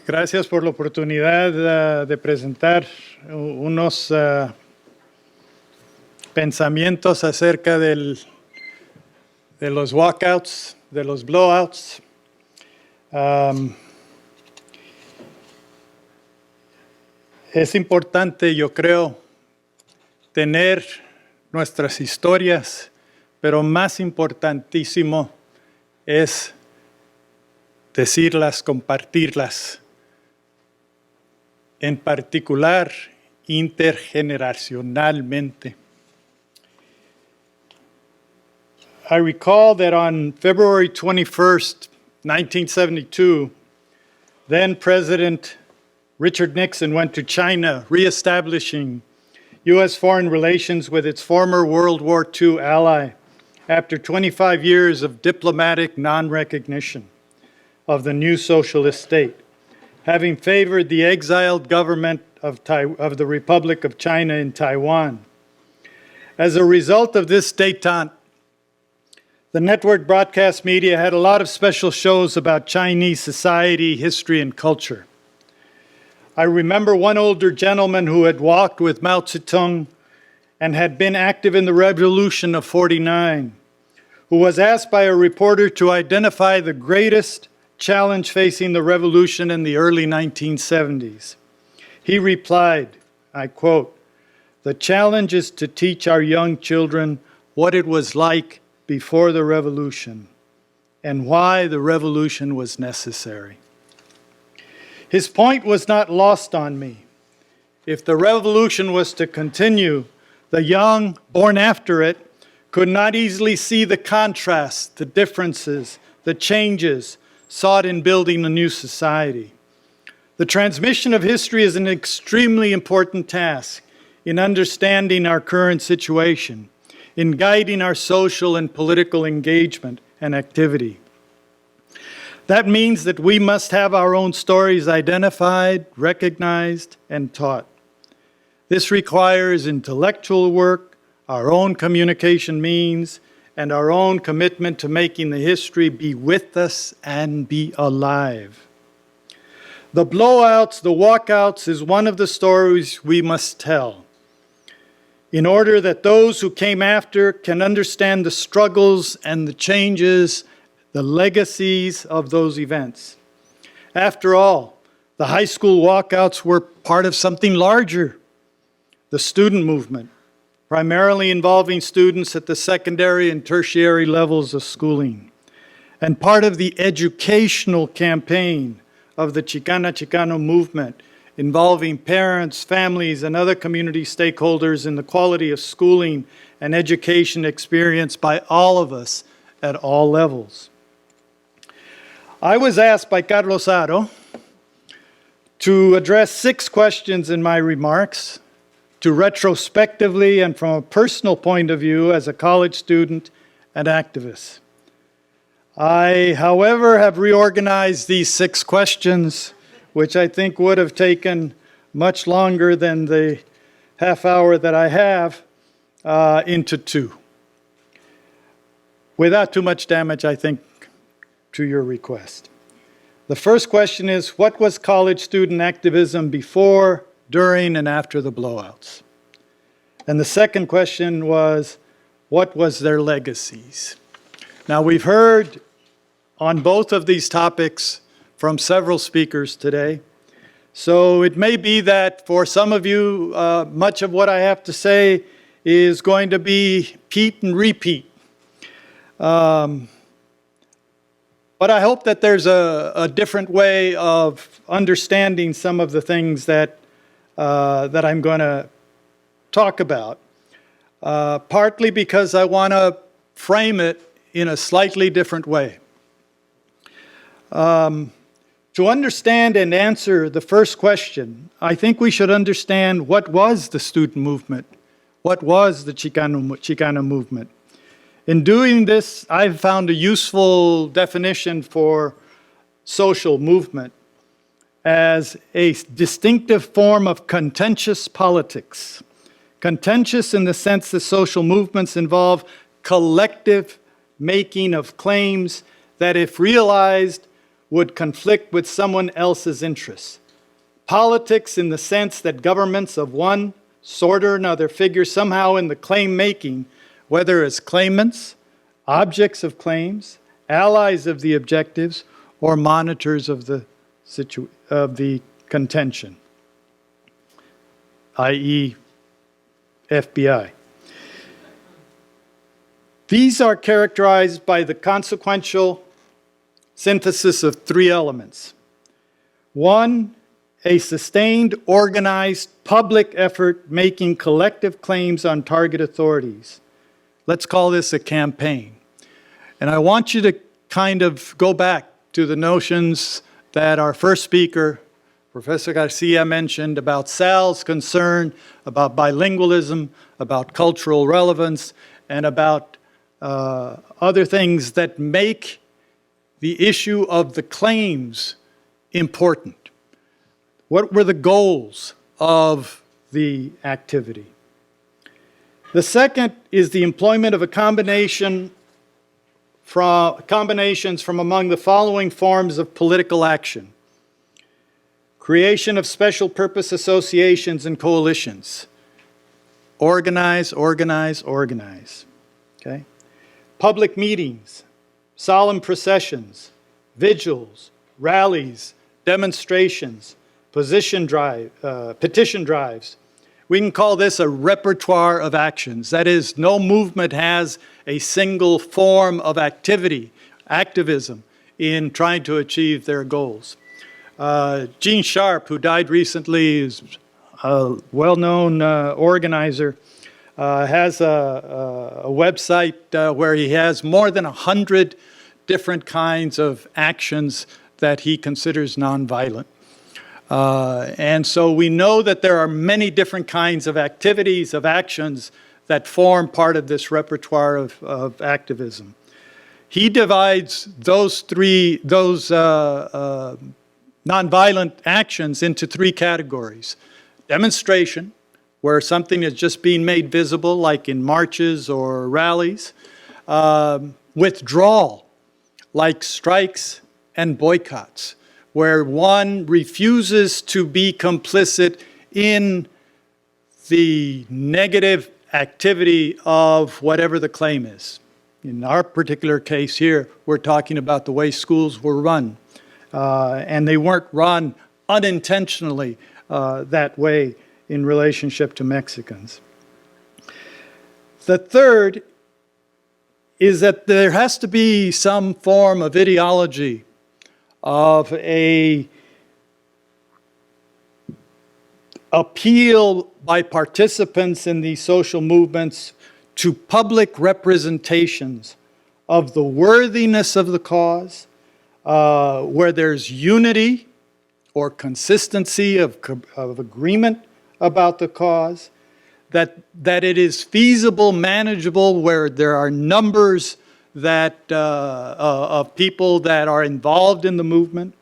Gracias por la oportunidad de presentar unos pensamientos acerca de los walkouts, de los blowouts. Es importante, yo creo, tener nuestras historias, pero más importantísimo es decirlas, compartirlas, en particular intergeneracionalmente. I recall that on February 21st, 1972, then President Richard Nixon went to China, reestablishing U.S. foreign relations with its former World War II ally after 25 years of diplomatic non-recognition of the new socialist state, having favored the exiled government of the Republic of China in Taiwan. As a result of this détente, the network broadcast media had a lot of special shows about Chinese society, history, and culture. I remember one older gentleman who had walked with Mao Zedong and had been active in the Revolution of '49, who was asked by a reporter to identify the greatest challenge facing the revolution in the early 1970s. He replied, I quote, "The challenge is to teach our young children what it was like before the revolution and why the revolution was necessary." His point was not lost on me. If the revolution was to continue, the young born after it could not easily see the contrasts, the differences, the changes sought in building a new society. The transmission of history is an extremely important task in understanding our current situation, in guiding our social and political engagement and activity. That means that we must have our own stories identified, recognized, and taught. This requires intellectual work, our own communication means, and our own commitment to making the history be with us and be alive. The blowouts, the walkouts, is one of the stories we must tell in order that those who came after can understand the struggles and the changes, the legacies of those events. After all, the high school walkouts were part of something larger, the student movement, primarily involving students at the secondary and tertiary levels of schooling, and part of the educational campaign of the Chicano movement, involving parents, families, and other community stakeholders in the quality of schooling and education experienced by all of us at all levels. I was asked by Carlos Aro to address 6 questions in my remarks, to retrospectively and from a personal point of view as a college student and activist. I, however, have reorganized these 6 questions, which I think would have taken much longer than the half hour that I have, into 2. Without too much damage, I think, to your request. The first question is, what was college student activism before, during, and after the blowouts? And the second question was, what was their legacies? Now, we've heard on both of these topics from several speakers today. So it may be that for some of you, much of what I have to say is going to be repeat and repeat. But I hope that there's a different way of understanding some of the things that I'm going to talk about, partly because I want to frame it in a slightly different way. To understand and answer the first question, I think we should understand what was the student movement, what was the Chicano movement. In doing this, I've found a useful definition for social movement as a distinctive form of contentious politics. Contentious in the sense that social movements involve collective making of claims that, if realized, would conflict with someone else's interests. Politics in the sense that governments of one sort or another figure somehow in the claim making, whether as claimants, objects of claims, allies of the objectives, or monitors of the contention, i.e. FBI. These are characterized by the consequential synthesis of three elements. One, a sustained, organized, public effort making collective claims on target authorities. Let's call this a campaign. And I want you to kind of go back to the notions that our first speaker, Professor Garcia, mentioned about Sal's concern about bilingualism, about cultural relevance, and about other things that make the issue of the claims important. What were the goals of the activity? The second is the employment of combinations from among the following forms of political action. Creation of special purpose associations and coalitions. Organize, organize, organize. Okay? Public meetings, solemn processions, vigils, rallies, demonstrations, petition drives. We can call this a repertoire of actions. That is, no movement has a single form of activism in trying to achieve their goals. Gene Sharp, who died recently, is a well-known organizer, has a website where he has more than 100 different kinds of actions that he considers nonviolent. And so we know that there are many different kinds of activities, of actions that form part of this repertoire of activism. He divides those nonviolent actions into three categories. Demonstration, where something is just being made visible, like in marches or rallies. Withdrawal, like strikes and boycotts, where one refuses to be complicit in the negative activity of whatever the claim is. In our particular case here, we're talking about the way schools were run. And they weren't run unintentionally that way in relationship to Mexicans. The third is that there has to be some form of ideology of a appeal by participants in these social movements to public representations of the worthiness of the cause, where there's unity or consistency of agreement about the cause, that it is feasible, manageable, where there are numbers that of people that are involved in the movement.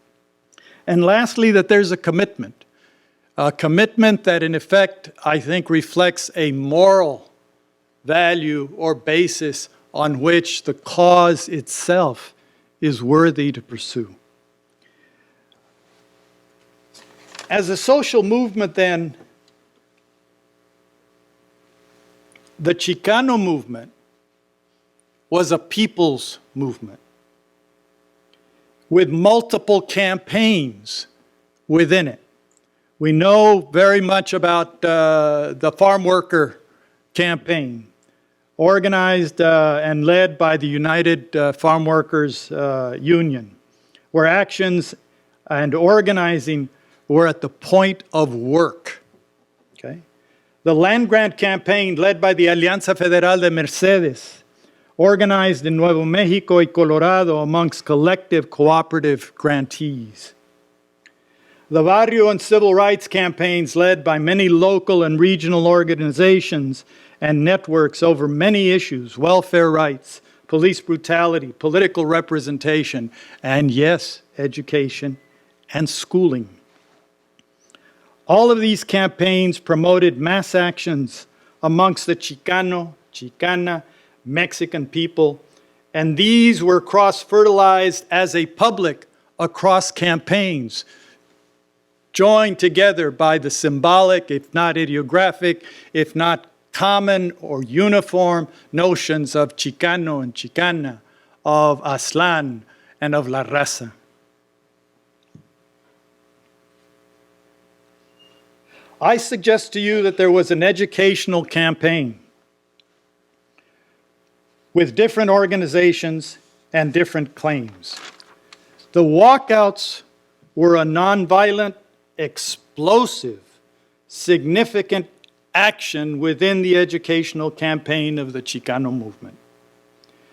And lastly, that there's a commitment that in effect, I think, reflects a moral value or basis on which the cause itself is worthy to pursue. As a social movement then, the Chicano movement was a people's movement with multiple campaigns within it. We know very much about the farm worker campaign, organized and led by the United Farm Workers Union, where actions and organizing were at the point of work. Okay? The land grant campaign led by the Alianza Federal de Mercedes, organized in Nuevo Mexico y Colorado amongst collective cooperative grantees. The barrio and civil rights campaigns led by many local and regional organizations and networks over many issues: welfare rights, police brutality, political representation, and yes, education and schooling. All of these campaigns promoted mass actions amongst the Chicano, Chicana, Mexican people, and these were cross-fertilized as a public across campaigns, joined together by the symbolic, if not ideographic, if not common or uniform notions of Chicano and Chicana, of Aztlan and of La Raza. I suggest to you that there was an educational campaign with different organizations and different claims. The walkouts were a nonviolent, explosive, significant action within the educational campaign of the Chicano movement,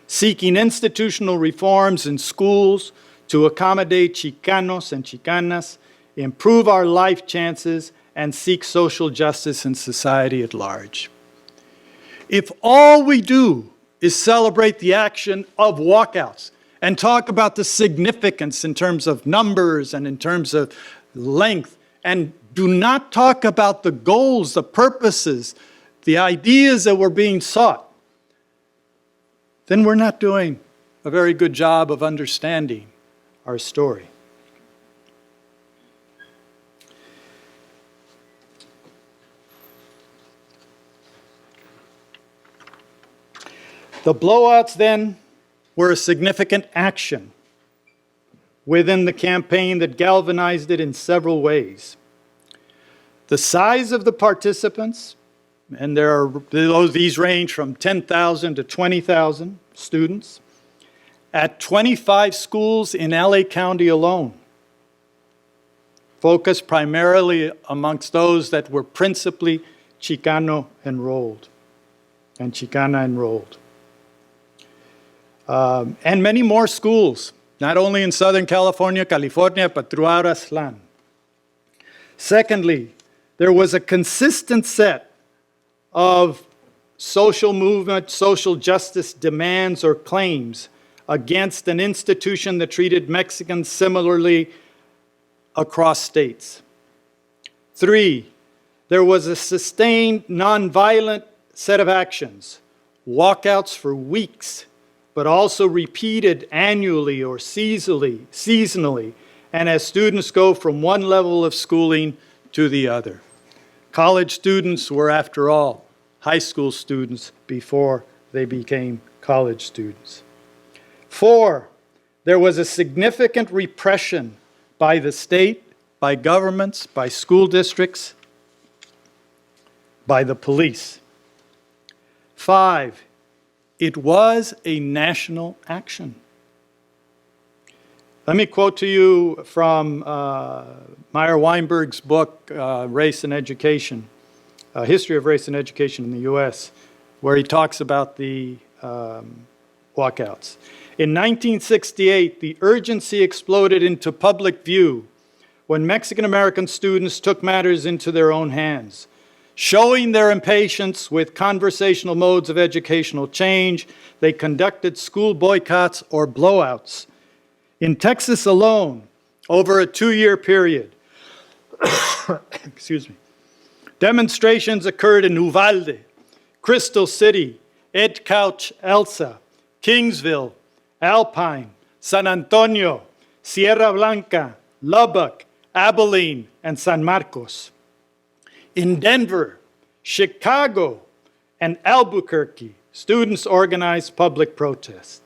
seeking institutional reforms in schools to accommodate Chicanos and Chicanas, improve our life chances, and seek social justice in society at large. If all we do is celebrate the action of walkouts and talk about the significance in terms of numbers and in terms of length, and do not talk about the goals, the purposes, the ideas that were being sought, then we're not doing a very good job of understanding our story. The blowouts then were a significant action within the campaign that galvanized it in several ways. The size of the participants, and these range from 10,000 to 20,000 students, at 25 schools in LA County alone, focused primarily amongst those that were principally Chicano enrolled and Chicana enrolled. And many more schools, not only in Southern California, but throughout Aztlan. Secondly, there was a consistent set of social movement, social justice demands or claims against an institution that treated Mexicans similarly across states. 3, there was a sustained nonviolent set of actions, walkouts for weeks, but also repeated annually or seasonally, and as students go from one level of schooling to the other. College students were, after all, high school students before they became college students. 4, there was a significant repression by the state, by governments, by school districts, by the police. 5, it was a national action. Let me quote to you from Meyer Weinberg's book, Race and Education, History of Race and Education in the U.S., where he talks about the walkouts. In 1968, the urgency exploded into public view when Mexican-American students took matters into their own hands. Showing their impatience with conversational modes of educational change, they conducted school boycotts or blowouts. In Texas alone, over a 2-year period, excuse me, demonstrations occurred in Uvalde, Crystal City, Edcouch, Elsa, Kingsville, Alpine, San Antonio, Sierra Blanca, Lubbock, Abilene, and San Marcos. In Denver, Chicago, and Albuquerque, students organized public protests.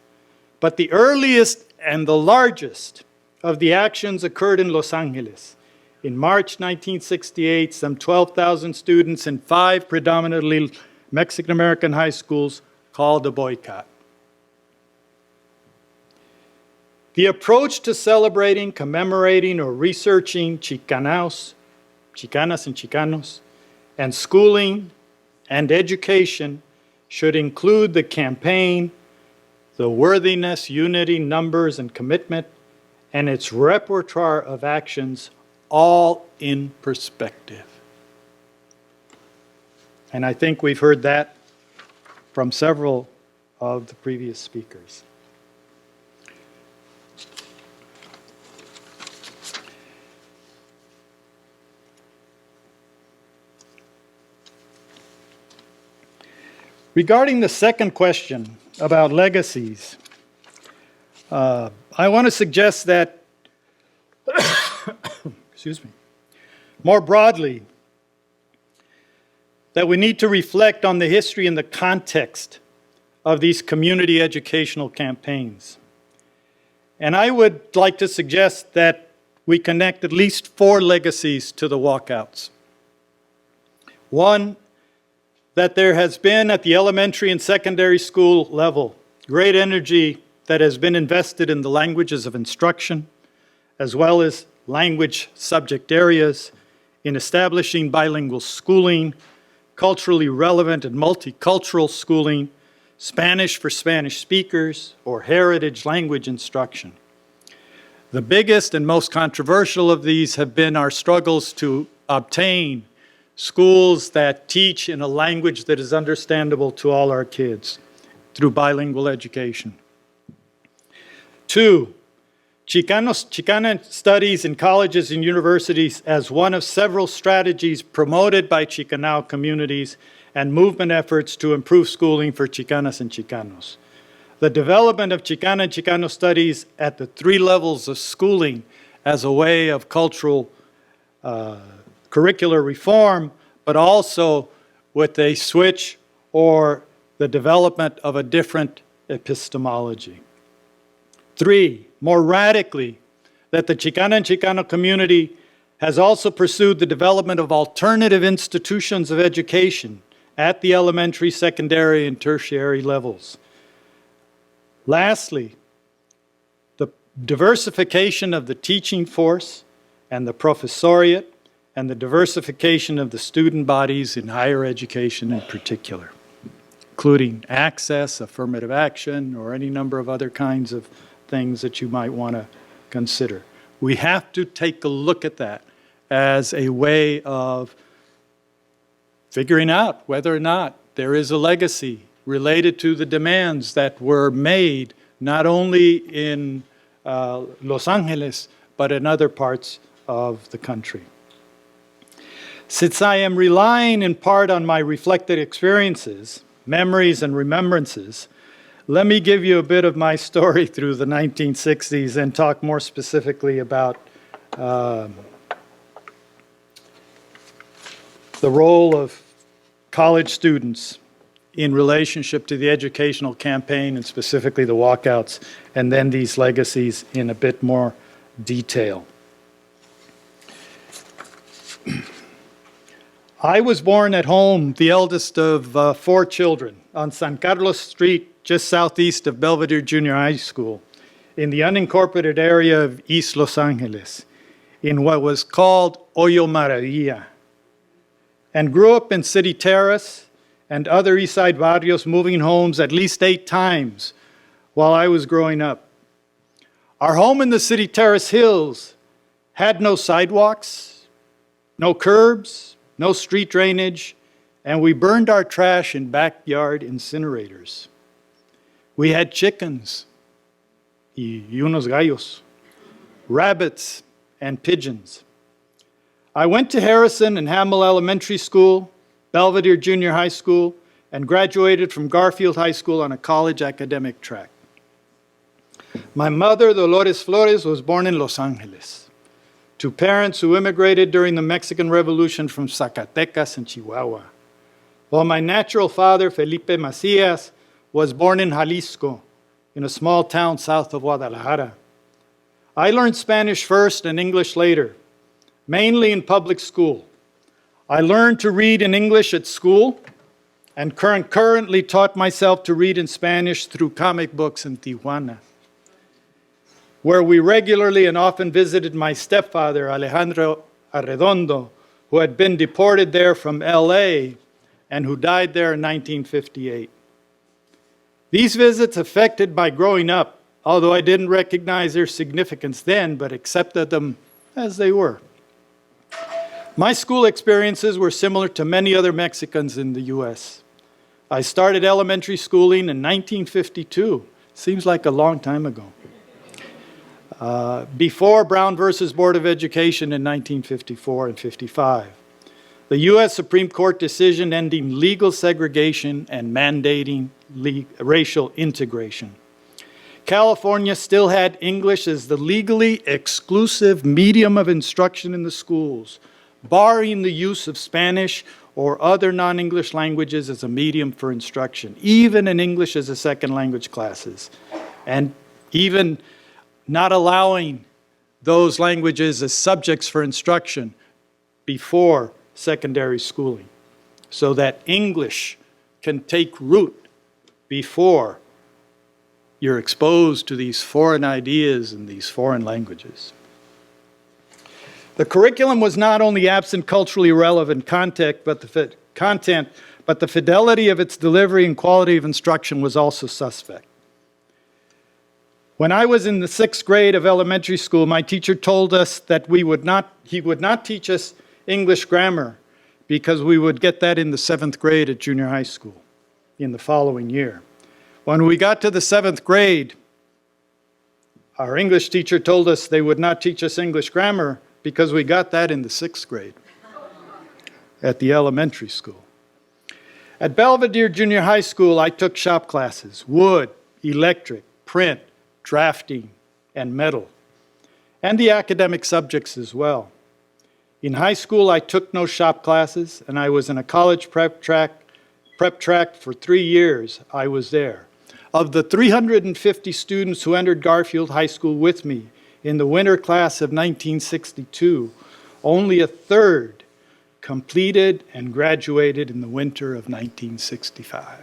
But the earliest and the largest of the actions occurred in Los Angeles. In March 1968, some 12,000 students in 5 predominantly Mexican-American high schools called a boycott. The approach to celebrating, commemorating, or researching Chicanas and Chicanos, and schooling and education should include the campaign, the worthiness, unity, numbers, and commitment, and its repertoire of actions, all in perspective. And I think we've heard that from several of the previous speakers. Regarding the second question about legacies, I want to suggest that More broadly, that we need to reflect on the history and the context of these community educational campaigns. And I would like to suggest that we connect at least 4 legacies to the walkouts. One, that there has been at the elementary and secondary school level great energy that has been invested in the languages of instruction, as well as language subject areas, in establishing bilingual schooling, culturally relevant and multicultural schooling, Spanish for Spanish speakers, or heritage language instruction. The biggest and most controversial of these have been our struggles to obtain schools that teach in a language that is understandable to all our kids through bilingual education. 2, Chicana studies in colleges and universities as one of several strategies promoted by Chicano communities and movement efforts to improve schooling for Chicanas and Chicanos. The development of Chicana and Chicano studies at the 3 levels of schooling as a way of cultural curricular reform, but also with a switch or the development of a different epistemology. 3, more radically, that the Chicana and Chicano community has also pursued the development of alternative institutions of education at the elementary, secondary, and tertiary levels. Lastly, the diversification of the teaching force and the professoriate, and the diversification of the student bodies in higher education in particular, including access, affirmative action, or any number of other kinds of things that you might want to consider. We have to take a look at that as a way of figuring out whether or not there is a legacy related to the demands that were made not only in Los Angeles, but in other parts of the country. Since I am relying in part on my reflected experiences, memories, and remembrances, let me give you a bit of my story through the 1960s and talk more specifically about the role of college students in relationship to the educational campaign and specifically the walkouts, and then these legacies in a bit more detail. I was born at home, the eldest of 4 children, on San Carlos Street, just southeast of Belvedere Junior High School, in the unincorporated area of East Los Angeles, in what was called Hoyo Maravilla, and grew up in City Terrace and other East Side barrios, moving homes at least 8 times while I was growing up. Our home in the City Terrace Hills had no sidewalks, no curbs, no street drainage, and we burned our trash in backyard incinerators. We had chickens, y unos gallos, rabbits, and pigeons. I went to Harrison and Hamill Elementary School, Belvedere Junior High School, and graduated from Garfield High School on a college academic track. My mother, Dolores Flores, was born in Los Angeles to parents who immigrated during the Mexican Revolution from Zacatecas and Chihuahua, while my natural father, Felipe Macías, was born in Jalisco, in a small town south of Guadalajara. I learned Spanish first and English later, mainly in public school. I learned to read in English at school and currently taught myself to read in Spanish through comic books in Tijuana, where we regularly and often visited my stepfather, Alejandro Arredondo, who had been deported there from L.A. and who died there in 1958. These visits affected my growing up, although I didn't recognize their significance then, but accepted them as they were. My school experiences were similar to many other Mexicans in the U.S. I started elementary schooling in 1952. Seems like a long time ago. Before Brown versus Board of Education in 1954 and 55. The U.S. Supreme Court decision ending legal segregation and mandating racial integration. California still had English as the legally exclusive medium of instruction in the schools, barring the use of Spanish or other non-English languages as a medium for instruction, even in English as a second language classes, and even not allowing those languages as subjects for instruction before secondary schooling, so that English can take root before you're exposed to these foreign ideas and these foreign languages. The curriculum was not only absent culturally relevant content, but the fidelity of its delivery and quality of instruction was also suspect. When I was in the 6th grade of elementary school, my teacher told us that he would not teach us English grammar because we would get that in the 7th grade at junior high school in the following year. When we got to the 7th grade, our English teacher told us they would not teach us English grammar because we got that in the 6th grade at the elementary school. At Belvedere Junior High School, I took shop classes: wood, electric, print, drafting, and metal, and the academic subjects as well. In high school, I took no shop classes, and I was in a college prep track for 3 years. I was there. Of the 350 students who entered Garfield High School with me in the winter class of 1962, only a third completed and graduated in the winter of 1965.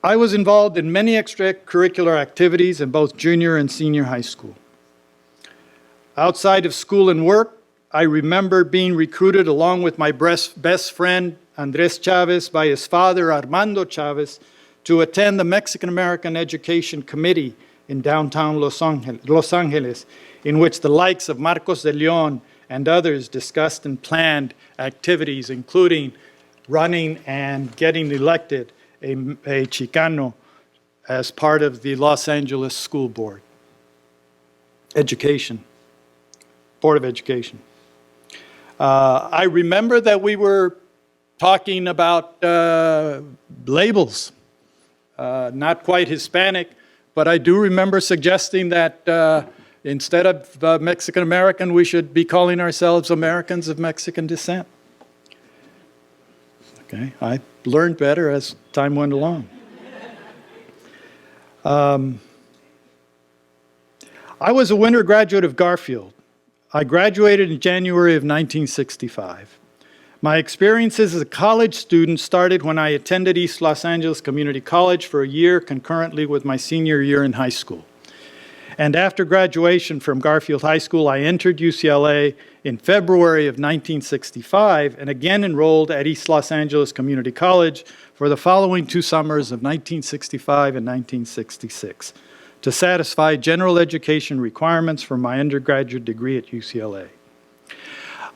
I was involved in many extracurricular activities in both junior and senior high school. Outside of school and work, I remember being recruited along with my best friend, Andres Chavez, by his father, Armando Chavez, to attend the Mexican-American Education Committee in downtown Los Angeles, in which the likes of Marcos de Leon and others discussed and planned activities, including running and getting elected a Chicano as part of the Los Angeles School Board of Education. I remember that we were talking about labels, not quite Hispanic, but I do remember suggesting that instead of Mexican-American, we should be calling ourselves Americans of Mexican descent. Okay, I learned better as time went along. I was a winter graduate of Garfield. I graduated in January of 1965. My experiences as a college student started when I attended East Los Angeles Community College for a year concurrently with my senior year in high school. And after graduation from Garfield High School, I entered UCLA in February of 1965 and again enrolled at East Los Angeles Community College for the following 2 summers of 1965 and 1966 to satisfy general education requirements for my undergraduate degree at UCLA.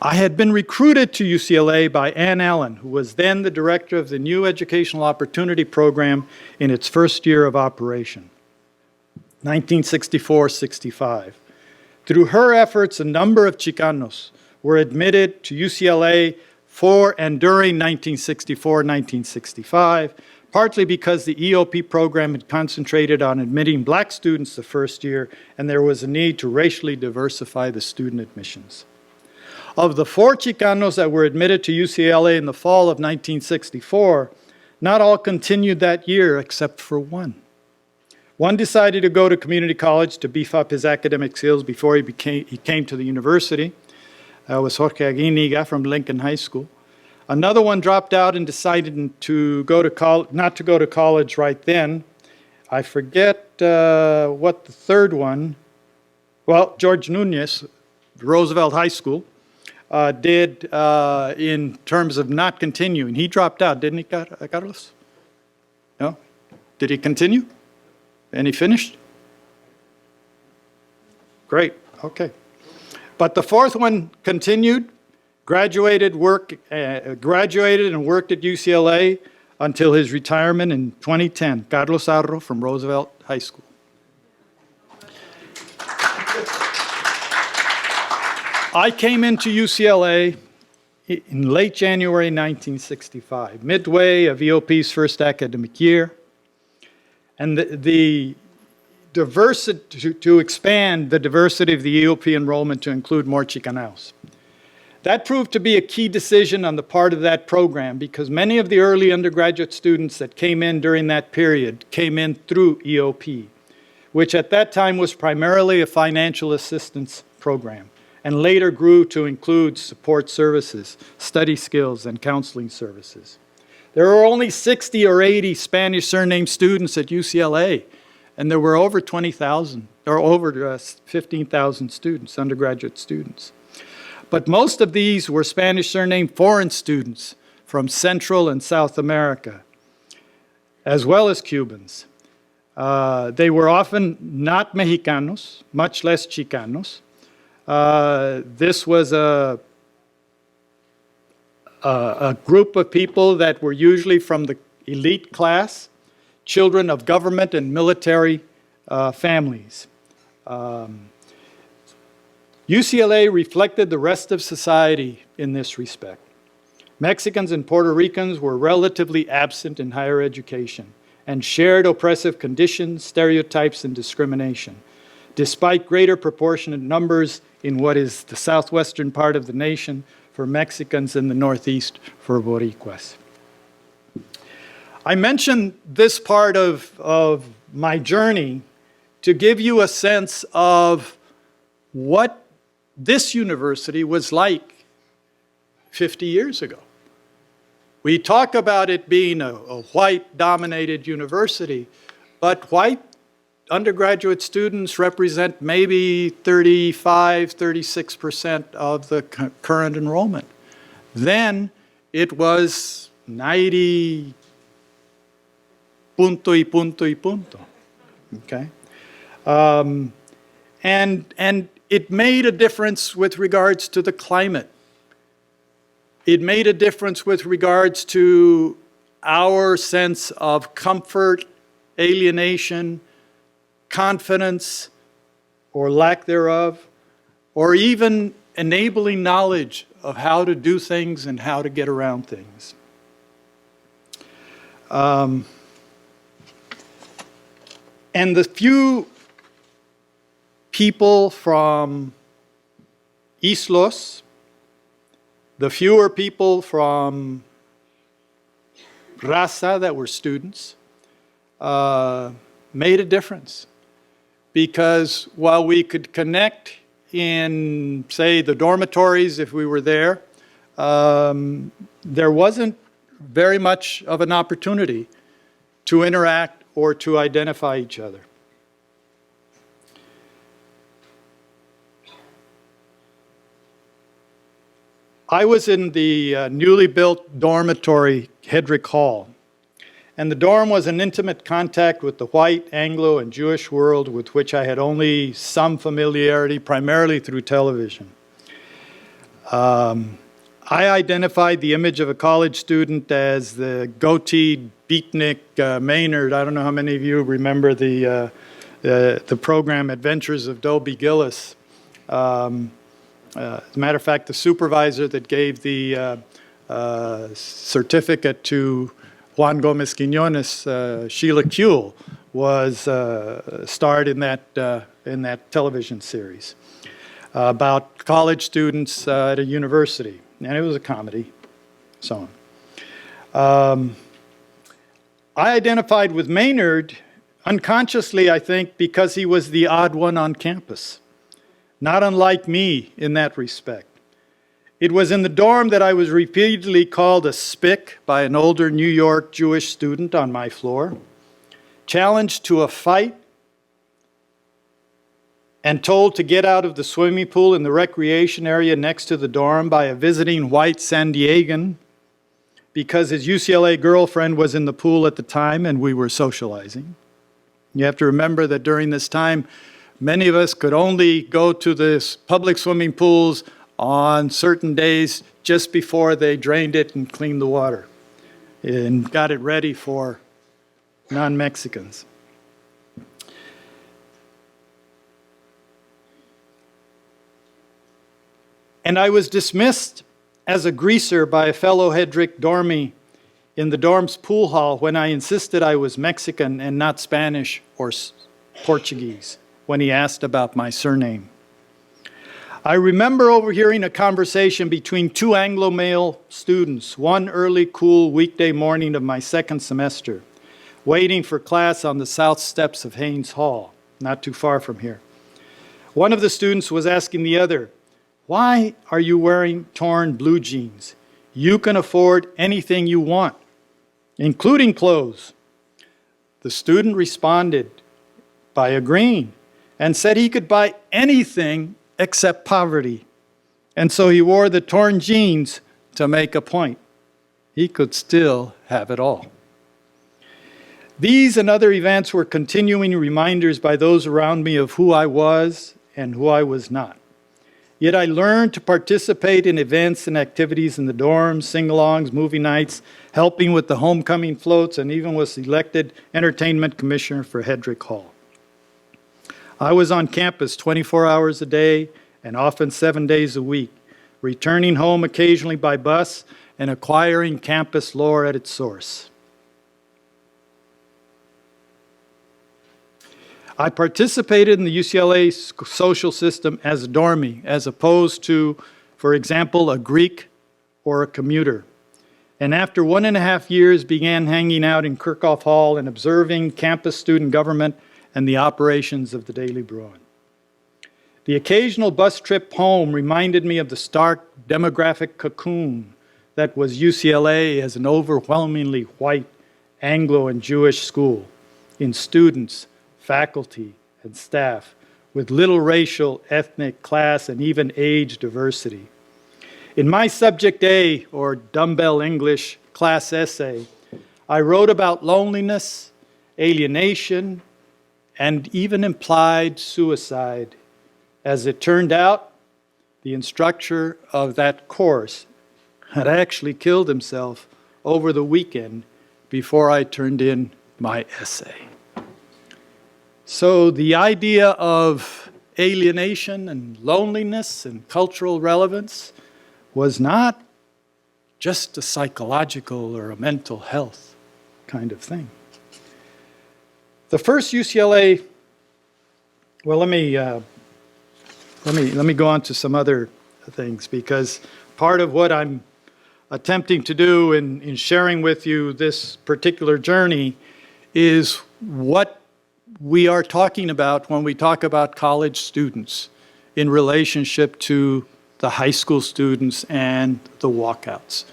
I had been recruited to UCLA by Ann Allen, who was then the director of the New Educational Opportunity Program in its first year of operation, 1964-65. Through her efforts, a number of Chicanos were admitted to UCLA for and during 1964-1965, partly because the EOP program had concentrated on admitting black students the first year, and there was a need to racially diversify the student admissions. Of the 4 Chicanos that were admitted to UCLA in the fall of 1964, not all continued that year except for one. One decided to go to community college to beef up his academic skills before he came to the university. That was Jorge Aguiniga from Lincoln High School. Another one dropped out and decided to go to not to go to college right then. I forget what the third one, well, George Nunez, Roosevelt High School, did in terms of not continuing. He dropped out, didn't he, Carlos? No? Did he continue? And he finished? Great, okay. But the fourth one continued, graduated and worked at UCLA until his retirement in 2010, Carlos Arro from Roosevelt High School. I came into UCLA in late January 1965, midway of EOP's first academic year. And the diversity, to expand the diversity of the EOP enrollment to include more Chicanos. That proved to be a key decision on the part of that program because many of the early undergraduate students that came in during that period came in through EOP, which at that time was primarily a financial assistance program and later grew to include support services, study skills, and counseling services. There were only 60 or 80 Spanish surname students at UCLA, and there were over 20,000, or over 15,000 students, undergraduate students. But most of these were Spanish surname foreign students from Central and South America, as well as Cubans. They were often not Mexicanos, much less Chicanos. This was a group of people that were usually from the elite class, children of government and military families. UCLA reflected the rest of society in this respect. Mexicans and Puerto Ricans were relatively absent in higher education and shared oppressive conditions, stereotypes, and discrimination, despite greater proportionate numbers in what is the southwestern part of the nation for Mexicans and the northeast for Boricuas. I mentioned this part of my journey to give you a sense of what this university was like 50 years ago. We talk about it being a white-dominated university, but white undergraduate students represent maybe 35, 36% of the current enrollment. Then it was 90 punto y punto y punto, okay? And it made a difference with regards to the climate. It made a difference with regards to our sense of comfort, alienation, confidence, or lack thereof, or even enabling knowledge of how to do things and how to get around things. And the few people from Islos, the fewer people from Raza that were students, made a difference. Because while we could connect in, say, the dormitories if we were there, there wasn't very much of an opportunity to interact or to identify each other. I was in the newly built dormitory, Hedrick Hall, and the dorm was an intimate contact with the white, Anglo, and Jewish world with which I had only some familiarity, primarily through television. I identified the image of a college student as the goateed beatnik Maynard. I don't know how many of you remember the program Adventures of Dobie Gillis. As a matter of fact, the supervisor that gave the certificate to Juan Gomez Quinones, Sheila Kuehl, was starred in that television series about college students at a university, and it was a comedy, so on. I identified with Maynard unconsciously, I think, because he was the odd one on campus. Not unlike me in that respect. It was in the dorm that I was repeatedly called a spick by an older New York Jewish student on my floor, challenged to a fight, and told to get out of the swimming pool in the recreation area next to the dorm by a visiting white San Diegan because his UCLA girlfriend was in the pool at the time and we were socializing. You have to remember that during this time, many of us could only go to the public swimming pools on certain days just before they drained it and cleaned the water and got it ready for non-Mexicans. And I was dismissed as a greaser by a fellow Hedrick dormie in the dorm's pool hall when I insisted I was Mexican and not Spanish or Portuguese when he asked about my surname. I remember overhearing a conversation between two Anglo male students one early, cool weekday morning of my second semester, waiting for class on the south steps of Haynes Hall, not too far from here. One of the students was asking the other, "Why are you wearing torn blue jeans? You can afford anything you want, including clothes." The student responded by agreeing and said he could buy anything except poverty. And so he wore the torn jeans to make a point. He could still have it all. These and other events were continuing reminders by those around me of who I was and who I was not. Yet I learned to participate in events and activities in the dorms, sing-alongs, movie nights, helping with the homecoming floats, and even was elected entertainment commissioner for Hedrick Hall. I was on campus 24 hours a day and often 7 days a week, returning home occasionally by bus and acquiring campus lore at its source. I participated in the UCLA social system as a dormie, as opposed to, for example, a Greek or a commuter. And after 1.5 years, began hanging out in Kirchhoff Hall and observing campus student government and the operations of the Daily Bruin. The occasional bus trip home reminded me of the stark demographic cocoon that was UCLA as an overwhelmingly white Anglo and Jewish school, in students, faculty, and staff, with little racial, ethnic, class, and even age diversity. In my Subject A, or Dumbbell English, class essay, I wrote about loneliness, alienation, and even implied suicide. As it turned out, the instructor of that course had actually killed himself over the weekend before I turned in my essay. So the idea of alienation and loneliness and cultural relevance was not just a psychological or a mental health kind of thing. The first UCLA, well, let me go on to some other things, because part of what I'm attempting to do in sharing with you this particular journey is what we are talking about when we talk about college students in relationship to the high school students and the walkouts.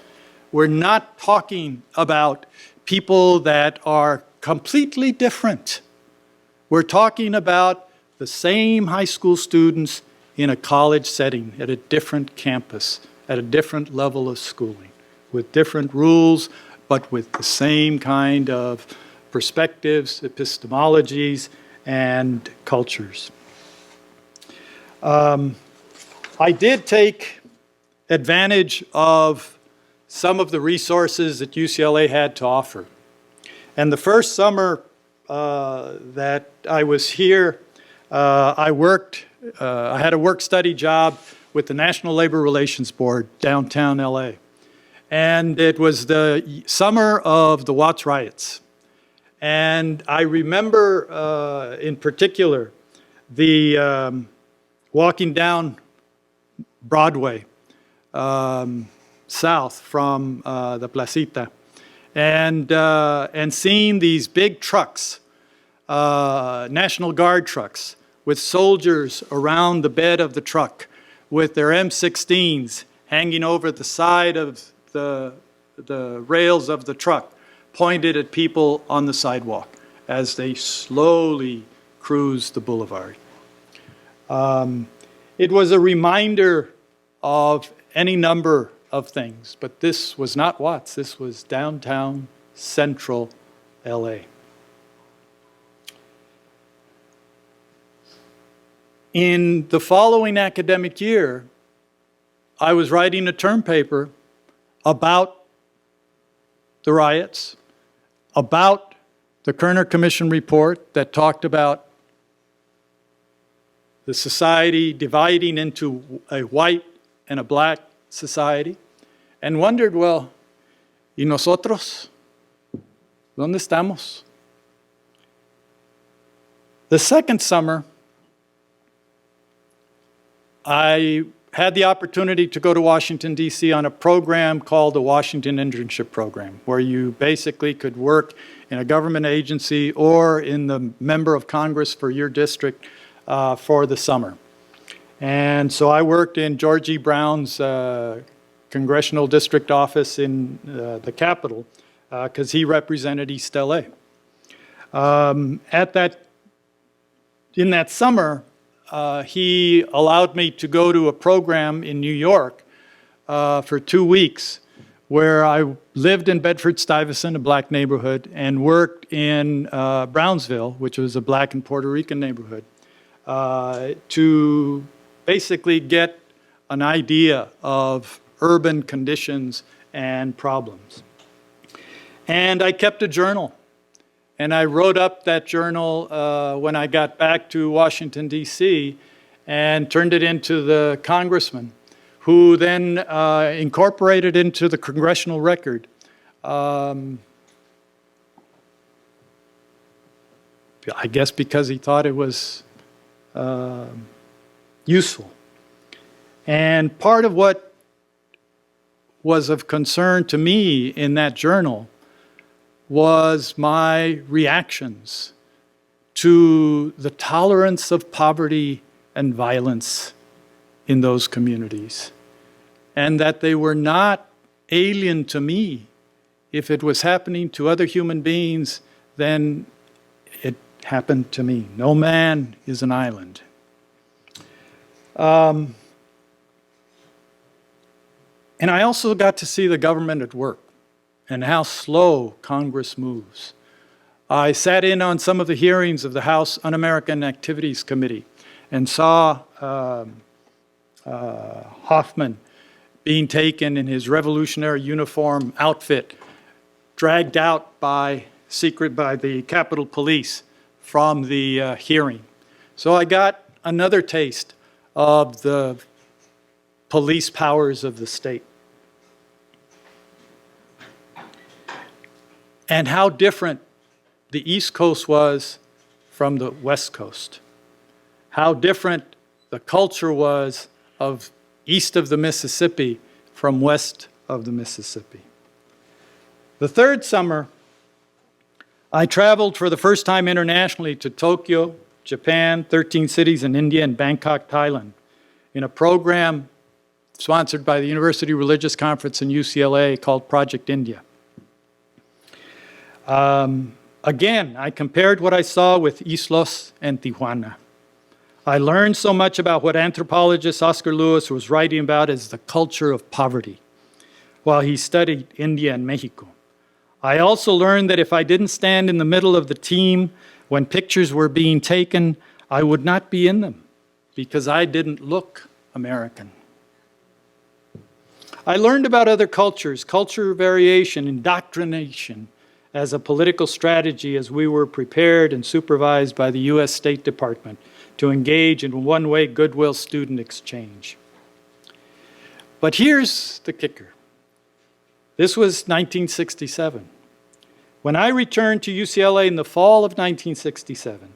We're not talking about people that are completely different. We're talking about the same high school students in a college setting at a different campus, at a different level of schooling, with different rules, but with the same kind of perspectives, epistemologies, and cultures. I did take advantage of some of the resources that UCLA had to offer. And the first summer that I was here, I had a work-study job with the National Labor Relations Board, downtown LA. And it was the summer of the Watts riots. And I remember, in particular, the walking down Broadway, south from the Placita, and seeing these big trucks, National Guard trucks, with soldiers around the bed of the truck, with their M16s hanging over the side of the rails of the truck, pointed at people on the sidewalk as they slowly cruised the boulevard. It was a reminder of any number of things, but this was not Watts. This was downtown central LA. In the following academic year, I was writing a term paper about the riots, about the Kerner Commission report that talked about the society dividing into a white and a black society, and wondered, well, ¿y nosotros? ¿Dónde estamos? The second summer, I had the opportunity to go to Washington, D.C. on a program called the Washington Internship Program, where you basically could work in a government agency or in the member of Congress for your district for the summer. And so I worked in George E. Brown's congressional district office in the Capitol because he represented East L.A. In that summer, he allowed me to go to a program in New York for 2 weeks where I lived in Bedford-Stuyvesant, a black neighborhood, and worked in Brownsville, which was a black and Puerto Rican neighborhood, to basically get an idea of urban conditions and problems. And I kept a journal. And I wrote up that journal when I got back to Washington, D.C., and turned it into the congressman, who then incorporated into the congressional record. I guess because he thought it was useful. And part of what was of concern to me in that journal was my reactions to the tolerance of poverty and violence in those communities, and that they were not alien to me. If it was happening to other human beings, then it happened to me. No man is an island. And I also got to see the government at work and how slow Congress moves. I sat in on some of the hearings of the House Un-American Activities Committee and saw Hoffman being taken in his revolutionary uniform outfit, dragged out by the Capitol Police from the hearing. So I got another taste of the police powers of the state. And how different the East Coast was from the West Coast. How different the culture was of east of the Mississippi from west of the Mississippi. The third summer, I traveled for the first time internationally to Tokyo, Japan, 13 cities in India, and Bangkok, Thailand, in a program sponsored by the University Religious Conference in UCLA called Project India. Again, I compared what I saw with Islos and Tijuana. I learned so much about what anthropologist Oscar Lewis was writing about as the culture of poverty while he studied India and Mexico. I also learned that if I didn't stand in the middle of the team when pictures were being taken, I would not be in them because I didn't look American. I learned about other cultures, culture variation, indoctrination, as a political strategy as we were prepared and supervised by the U.S. State Department to engage in one-way goodwill student exchange. But here's the kicker. This was 1967. When I returned to UCLA in the fall of 1967,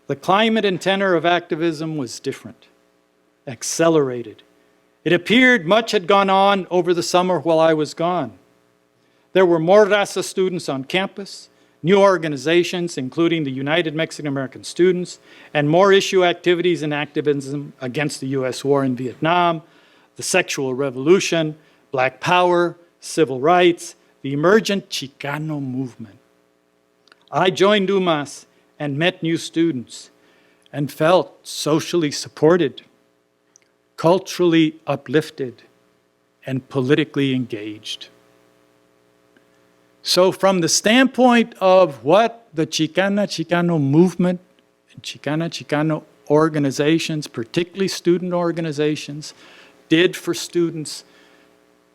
the climate and tenor of activism was different, accelerated. It appeared much had gone on over the summer while I was gone. There were more Raza students on campus, new organizations, including the United Mexican American Students, and more issue activities and activism against the U.S. war in Vietnam, the sexual revolution, Black power, civil rights, the emergent Chicano movement. I joined UMass and met new students and felt socially supported, culturally uplifted, and politically engaged. So from the standpoint of what the Chicano movement and Chicano organizations, particularly student organizations, did for students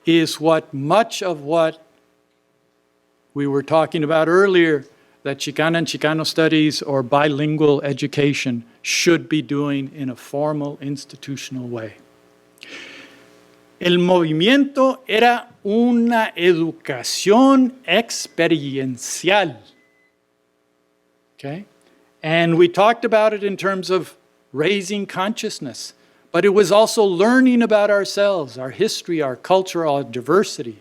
is what much of what we were talking about earlier, that Chicana and Chicano studies or bilingual education should be doing in a formal institutional way. El movimiento era una educación experiencial. Okay? And we talked about it in terms of raising consciousness, but it was also learning about ourselves, our history, our culture, our diversity.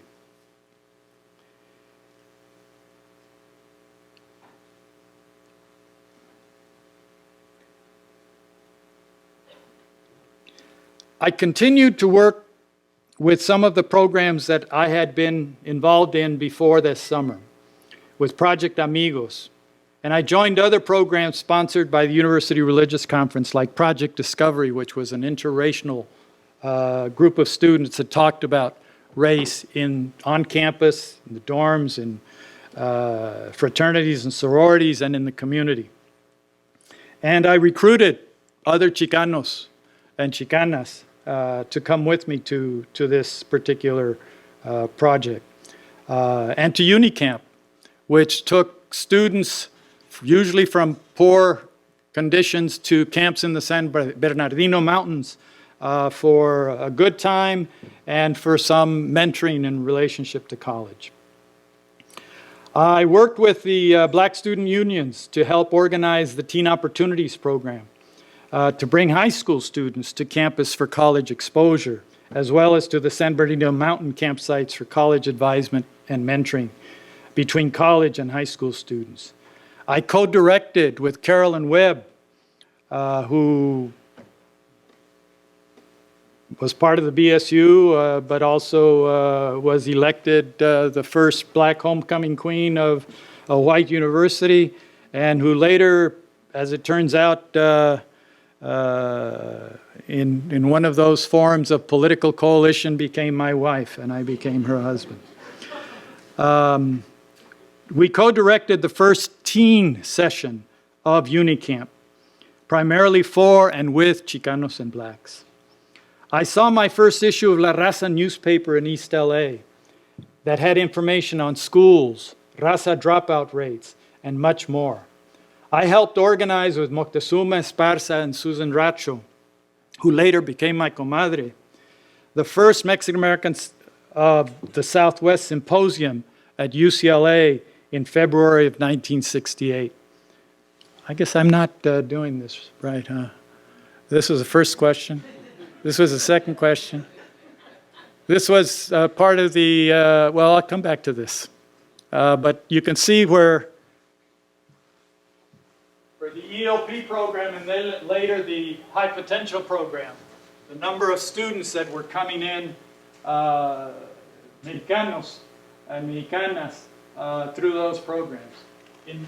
I continued to work with some of the programs that I had been involved in before this summer, with Project Amigos. And I joined other programs sponsored by the University Religious Conference, like Project Discovery, which was an interracial group of students that talked about race on campus, in the dorms, in fraternities and sororities, and in the community. And I recruited other Chicanos and Chicanas to come with me to this particular project. And to UniCamp, which took students usually from poor conditions to camps in the San Bernardino Mountains for a good time and for some mentoring in relationship to college. I worked with the Black student unions to help organize the Teen Opportunities Program, to bring high school students to campus for college exposure, as well as to the San Bernardino Mountain campsites for college advisement and mentoring between college and high school students. I co-directed with Carolyn Webb, who was part of the BSU, but also was elected the first Black homecoming queen of a white university, and who later, as it turns out, in one of those forms of political coalition, became my wife, and I became her husband. We co-directed the first teen session of UniCamp, primarily for and with Chicanos and Blacks. I saw my first issue of La Raza newspaper in East L.A. that had information on schools, Raza dropout rates, and much more. I helped organize with Moctesuma, Esparza, and Susan Racho, who later became my comadre, the first Mexican-Americans of the Southwest Symposium at UCLA in February of 1968. I guess I'm not doing this right, huh? This was the first question. This was the second question. This was part of the, well, I'll come back to this. But you can see where, for the EOP program and then later the high potential program, the number of students that were coming in, Mexicanos and Mexicanas, through those programs. In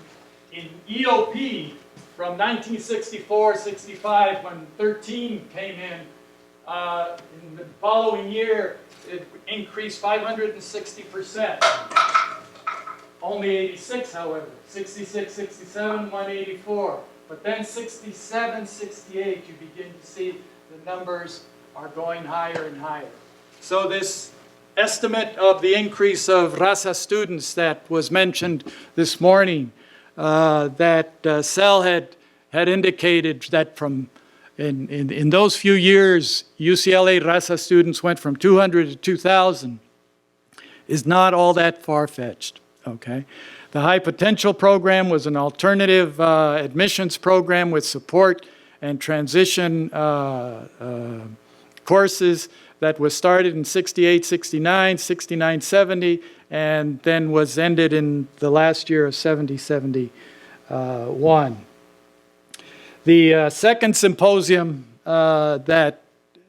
EOP, from 1964-65, when 13 came in the following year, it increased 560%. Only 86, however. 66, 67, 184. But then 67, 68, you begin to see the numbers are going higher and higher. So this estimate of the increase of Raza students that was mentioned this morning, that Sel had indicated that from in those few years, UCLA Raza students went from 200 to 2,000, is not all that far-fetched, okay? The High Potential program was an alternative admissions program with support and transition courses that was started in 68, 69, 69, 70, and then was ended in the last year of 70, 71. The second symposium that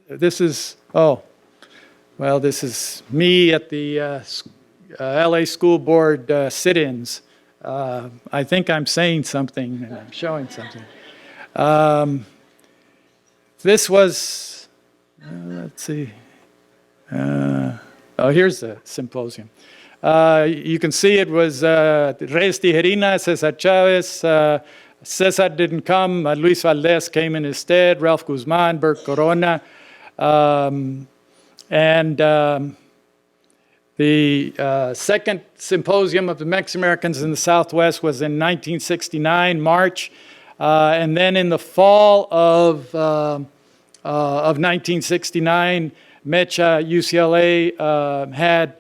this is, oh, well, this is me at the LA School Board sit-ins. I think I'm saying something and I'm showing something. This was, let's see. Oh, here's the symposium. You can see it was Reyes Tijerina, Cesar Chavez, Cesar didn't come, Luis Valdez came in his stead, Ralph Guzman, Bert Corona, and the second symposium of the Mexican-Americans in the Southwest was in 1969, March, and then in the fall of 1969, Mecha, UCLA had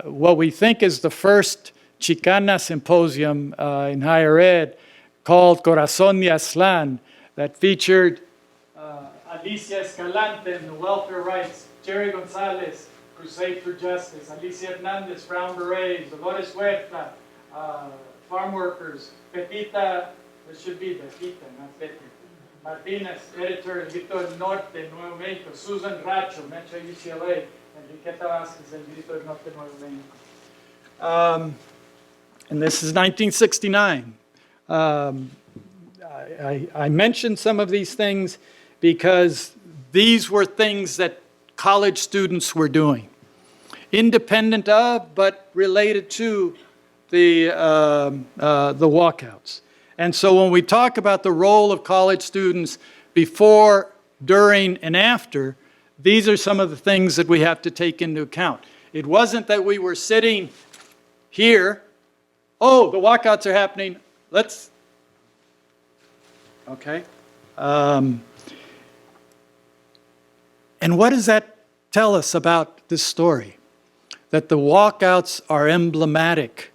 what we think is the first Chicana symposium in higher ed called Corazón de Aztlan that featured Alicia Escalante and the welfare rights, Jerry Gonzalez, Crusade for Justice, Alicia Hernandez, Brown Berets, Dolores Huerta, farm workers, Pepita, it should be Pepita, not Pepita, Martinez, editor, El Grito del Norte, Nuevo México, Susan Racho, Mecha UCLA, Enriqueta Vázquez, El Grito del Norte, Nuevo México. And this is 1969. I mentioned some of these things because these were things that college students were doing, independent of, but related to the walkouts. And so when we talk about the role of college students before, during, and after, these are some of the things that we have to take into account. It wasn't that we were sitting here, oh, the walkouts are happening, let's, okay. And what does that tell us about this story? That the walkouts are emblematic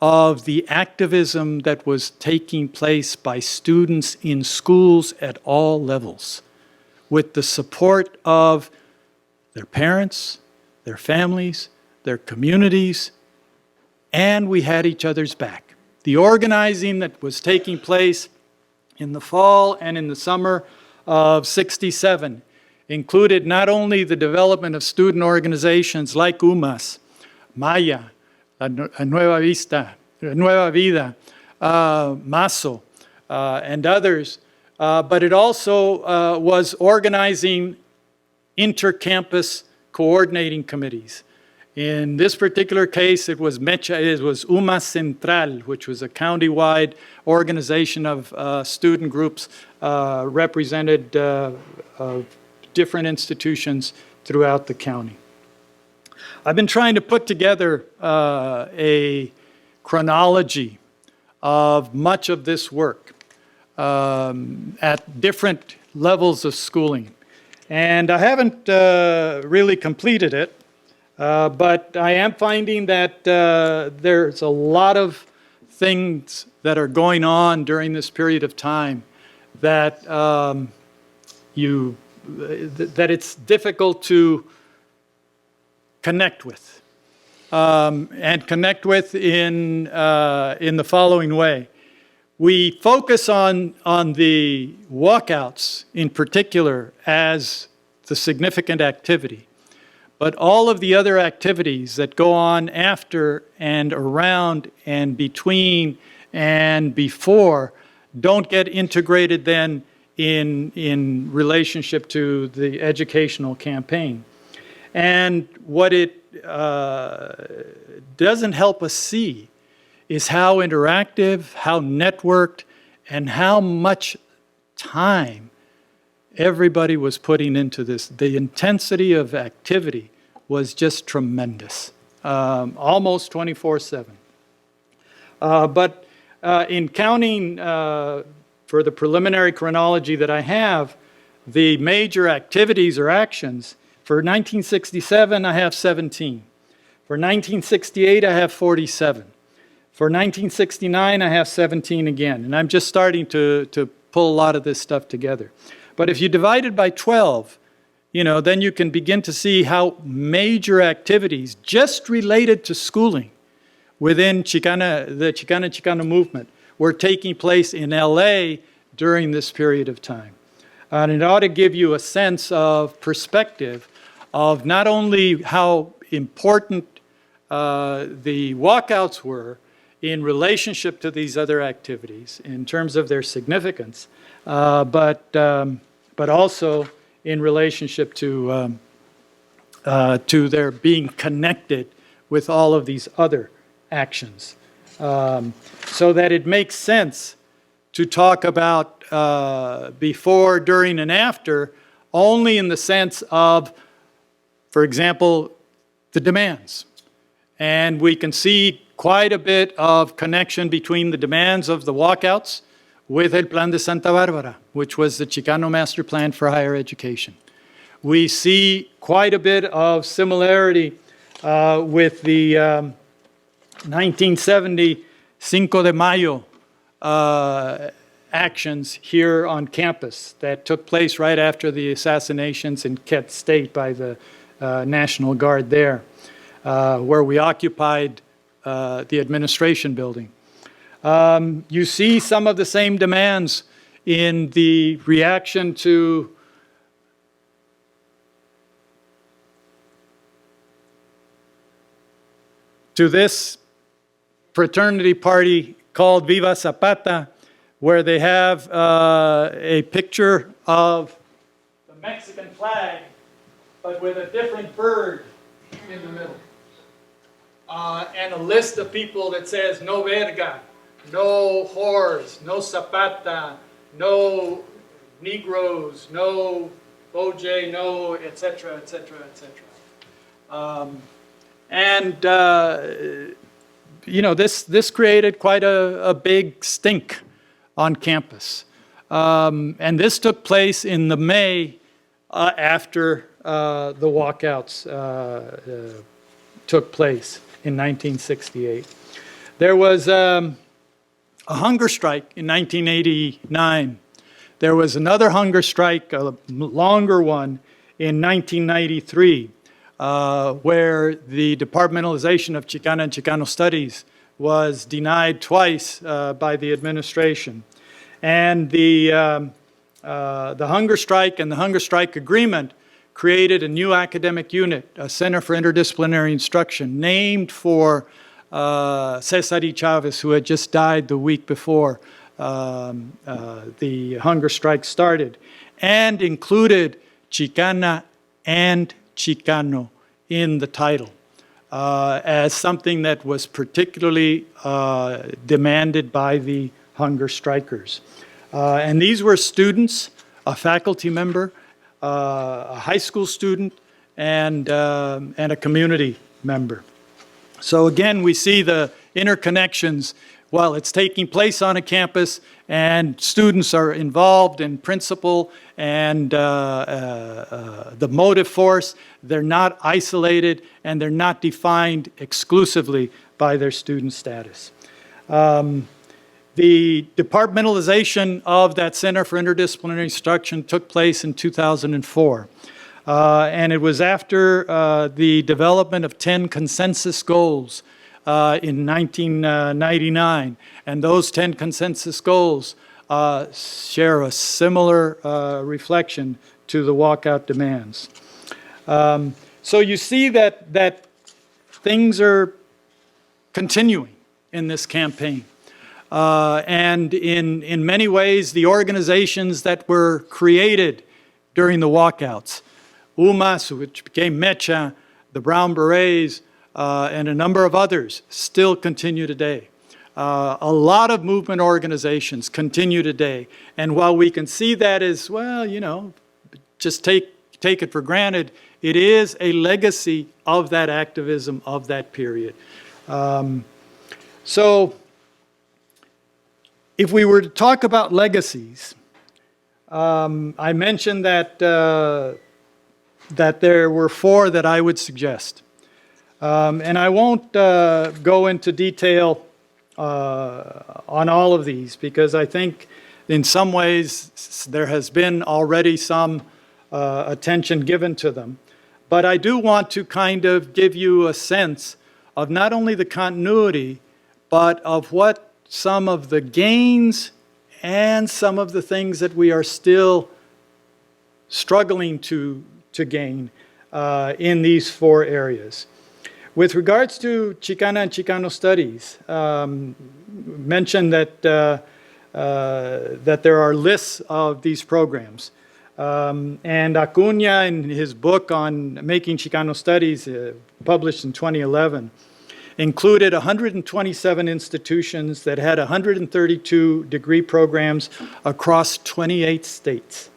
of the activism that was taking place by students in schools at all levels, with the support of their parents, their families, their communities, and we had each other's back. The organizing that was taking place in the fall and in the summer of '67 included not only the development of student organizations like UMAS, Maya, Nueva Vida, Maso, and others, but it also was organizing intercampus coordinating committees. In this particular case, it was UMAS Central, which was a county-wide organization of student groups represented of different institutions throughout the county. I've been trying to put together a chronology of much of this work at different levels of schooling. And I haven't really completed it, but I am finding that there's a lot of things that are going on during this period of time that that it's difficult to connect with, and connect with in the following way. We focus on the walkouts in particular as the significant activity, but all of the other activities that go on after and around and between and before don't get integrated then in relationship to the educational campaign. And what it doesn't help us see is how interactive, how networked, and how much time everybody was putting into this. The intensity of activity was just tremendous, almost 24/7. But in counting for the preliminary chronology that I have, the major activities or actions, for 1967, I have 17. For 1968, I have 47. For 1969, I have 17 again. And I'm just starting to pull a lot of this stuff together. But if you divide it by 12, then you can begin to see how major activities just related to schooling within the Chicano movement were taking place in L.A. during this period of time. And it ought to give you a sense of perspective of not only how important the walkouts were in relationship to these other activities in terms of their significance, but also in relationship to their being connected with all of these other actions. So that it makes sense to talk about before, during, and after only in the sense of, for example, the demands. And we can see quite a bit of connection between the demands of the walkouts with El Plan de Santa Bárbara, which was the Chicano Master Plan for Higher Education. we see quite a bit of similarity with the 1970 Cinco de Mayo actions here on campus that took place right after the assassinations in Kent State by the National Guard there, where we occupied the administration building. You see some of the same demands in the reaction to this fraternity party called Viva Zapata, where they have a picture of the Mexican flag, but with a different bird in the middle. And a list of people that says no verga, no whores, no Zapata, no Negroes, no OJ, no, etc., etc., etc. You know, this created quite a big stink on campus. And this took place in the May after the walkouts took place in 1968. There was a hunger strike in 1989. There was another hunger strike, a longer one, in 1993. Where the departmentalization of Chicana and Chicano studies was denied twice by the administration. And the hunger strike and the hunger strike agreement created a new academic unit, a Center for Interdisciplinary Instruction, named for Cesar Chavez, who had just died the week before the hunger strike started, and included Chicana and Chicano in the title as something that was particularly demanded by the hunger strikers. And these were students, a faculty member, a high school student, and a community member. So again, we see the interconnections while it's taking place on a campus and students are involved in principle and the motive force. They're not isolated and they're not defined exclusively by their student status. The departmentalization of that Center for Interdisciplinary Instruction took place in 2004. And it was after the development of 10 consensus goals in 1999. And those 10 consensus goals share a similar reflection to the walkout demands. So you see that things are continuing in this campaign. And in many ways, the organizations that were created during the walkouts, UMAS, which became MECHA, the Brown Berets, and a number of others still continue today. A lot of movement organizations continue today. And while we can see that as, well, you know, just take it for granted, it is a legacy of that activism of that period. So if we were to talk about legacies, I mentioned that there were 4 that I would suggest. And I won't go into detail on all of these because I think in some ways there has been already some attention given to them. But I do want to kind of give you a sense of not only the continuity, but of what some of the gains and some of the things that we are still struggling to gain in these 4 areas. With regards to Chicana and Chicano studies, mentioned that there are lists of these programs. And Acuña, in his book on making Chicano studies, published in 2011, included 127 institutions that had 132 degree programs across 28 states.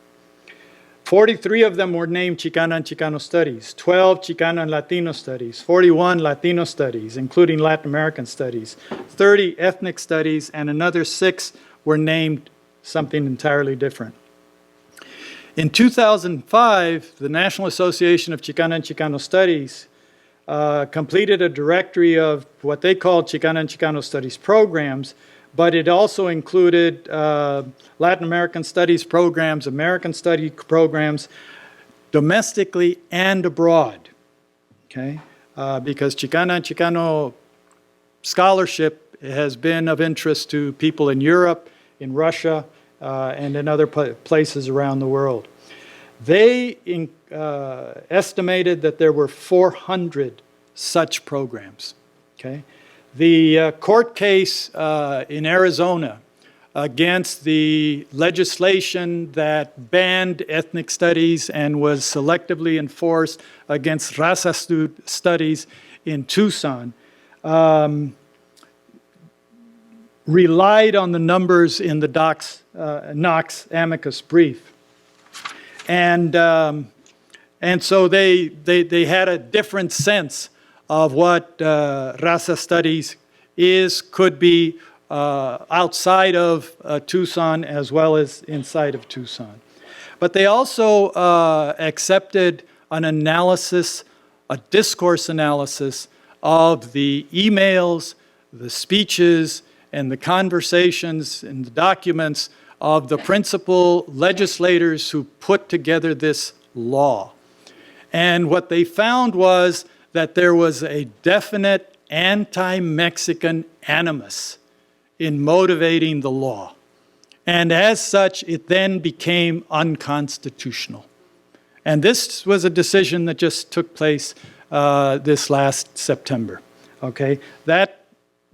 43 of them were named Chicana and Chicano studies, 12 Chicano and Latino studies, 41 Latino studies, including Latin American studies, 30 ethnic studies, and another 6 were named something entirely different. In 2005, the National Association of Chicana and Chicano Studies completed a directory of what they called Chicana and Chicano Studies programs, but it also included Latin American studies programs, American study programs, domestically and abroad, okay? Because Chicana and Chicano scholarship has been of interest to people in Europe, in Russia, and in other places around the world. They estimated that there were 400 such programs, okay? The court case in Arizona against the legislation that banned ethnic studies and was selectively enforced against raza studies in Tucson relied on the numbers in the Knox amicus brief. And so they had a different sense of what raza studies could be outside of Tucson as well as inside of Tucson. But they also accepted an analysis, a discourse analysis of the emails, the speeches, and the conversations and the documents of the principal legislators who put together this law. And what they found was that there was a definite anti-Mexican animus in motivating the law. And as such, it then became unconstitutional. And this was a decision that just took place this last September, okay? That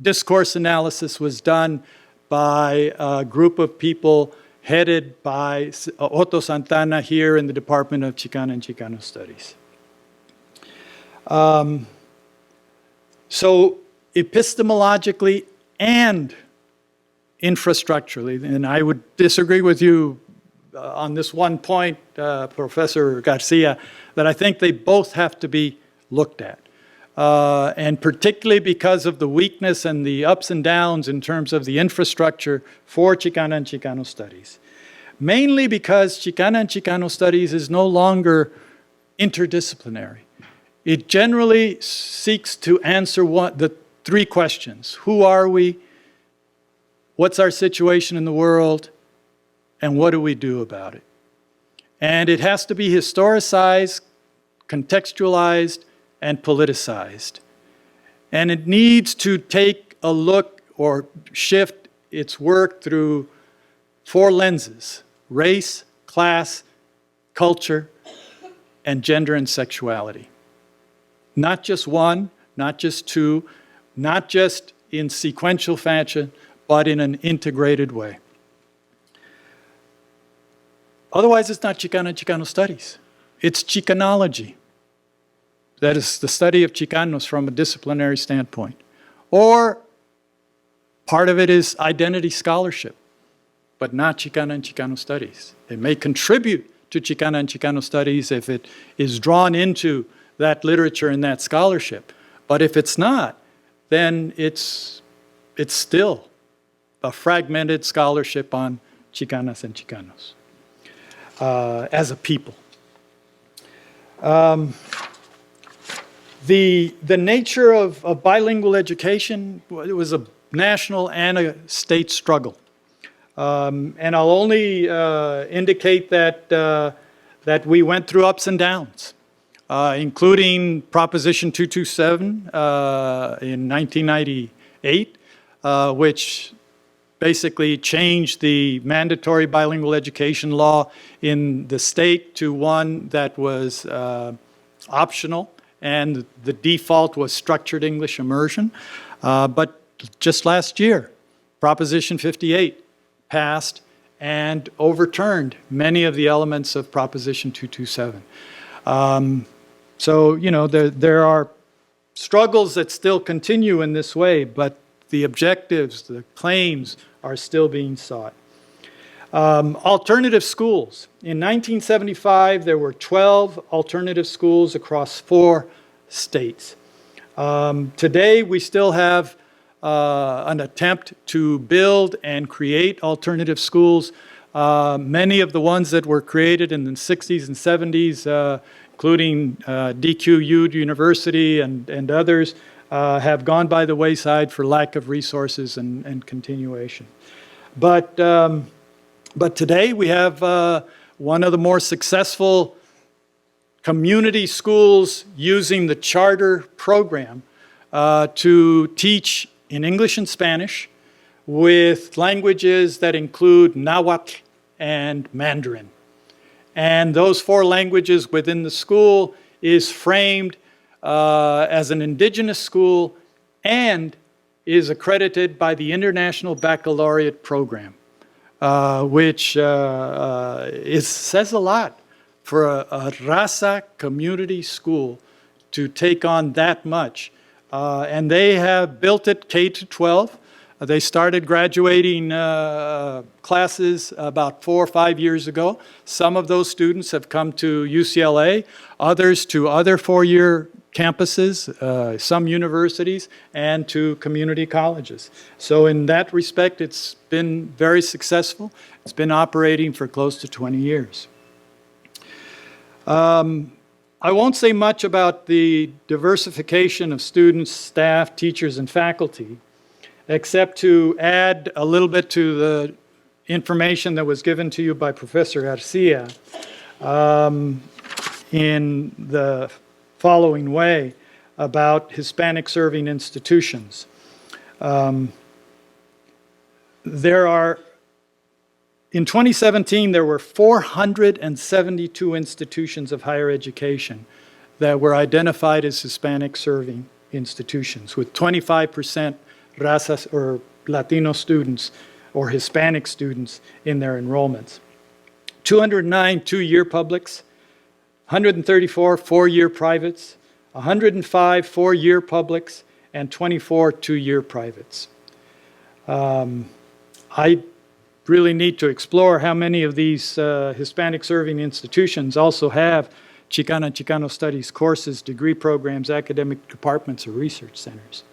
discourse analysis was done by a group of people headed by Otto Santana here in the Department of Chicana and Chicano Studies. So epistemologically and infrastructurally, and I would disagree with you on this one point, Professor Garcia, that I think they both have to be looked at. And particularly because of the weakness and the ups and downs in terms of the infrastructure for Chicana and Chicano Studies. Mainly because Chicana and Chicano Studies is no longer interdisciplinary. It generally seeks to answer the three questions. Who are we? What's our situation in the world? And what do we do about it? And it has to be historicized, contextualized, and politicized. And it needs to take a look or shift its work through four lenses: race, class, culture, and gender and sexuality. Not just one, not just two, not just in sequential fashion, but in an integrated way. Otherwise, it's not Chicana and Chicano Studies. It's Chicanology. That is the study of Chicanos from a disciplinary standpoint. Or part of it is identity scholarship, but not Chicana and Chicano Studies. It may contribute to Chicana and Chicano Studies if it is drawn into that literature and that scholarship. But if it's not, then it's still a fragmented scholarship on Chicanas and Chicanos as a people. The nature of bilingual education, it was a national and a state struggle. And I'll only indicate that we went through ups and downs, including Proposition 227 in 1998, which basically changed the mandatory bilingual education law in the state to one that was optional, and the default was structured English immersion. But just last year, Proposition 58 passed and overturned many of the elements of Proposition 227. So, you know, there are struggles that still continue in this way, but the objectives, the claims are still being sought. Alternative schools. In 1975, there were 12 alternative schools across 4 states. Today, we still have an attempt to build and create alternative schools, Many of the ones that were created in the 60s and 70s, including DQU University and others, have gone by the wayside for lack of resources and continuation. But today we have one of the more successful community schools using the charter program to teach in English and Spanish with languages that include Nahuatl and Mandarin. And those 4 languages within the school is framed as an indigenous school and is accredited by the International Baccalaureate Program, which says a lot for a Raza community school to take on that much. And they have built it K-12. They started graduating classes about 4 or 5 years ago. Some of those students have come to UCLA, others to other 4-year campuses, some universities, and to community colleges. So in that respect, it's been very successful. It's been operating for close to 20 years. I won't say much about the diversification of students, staff, teachers, and faculty, except to add a little bit to the information that was given to you by Professor Garcia in the following way about Hispanic serving institutions. In 2017, there were 472 institutions of higher education that were identified as Hispanic serving institutions, with 25% Razas or Latino students or Hispanic students in their enrollments. 209 2-year publics, 134 4-year privates, 105 4-year publics, and 24 2-year privates. I really need to explore how many of these Hispanic serving institutions also have Chicana and Chicano studies courses, degree programs, academic departments, or research centers.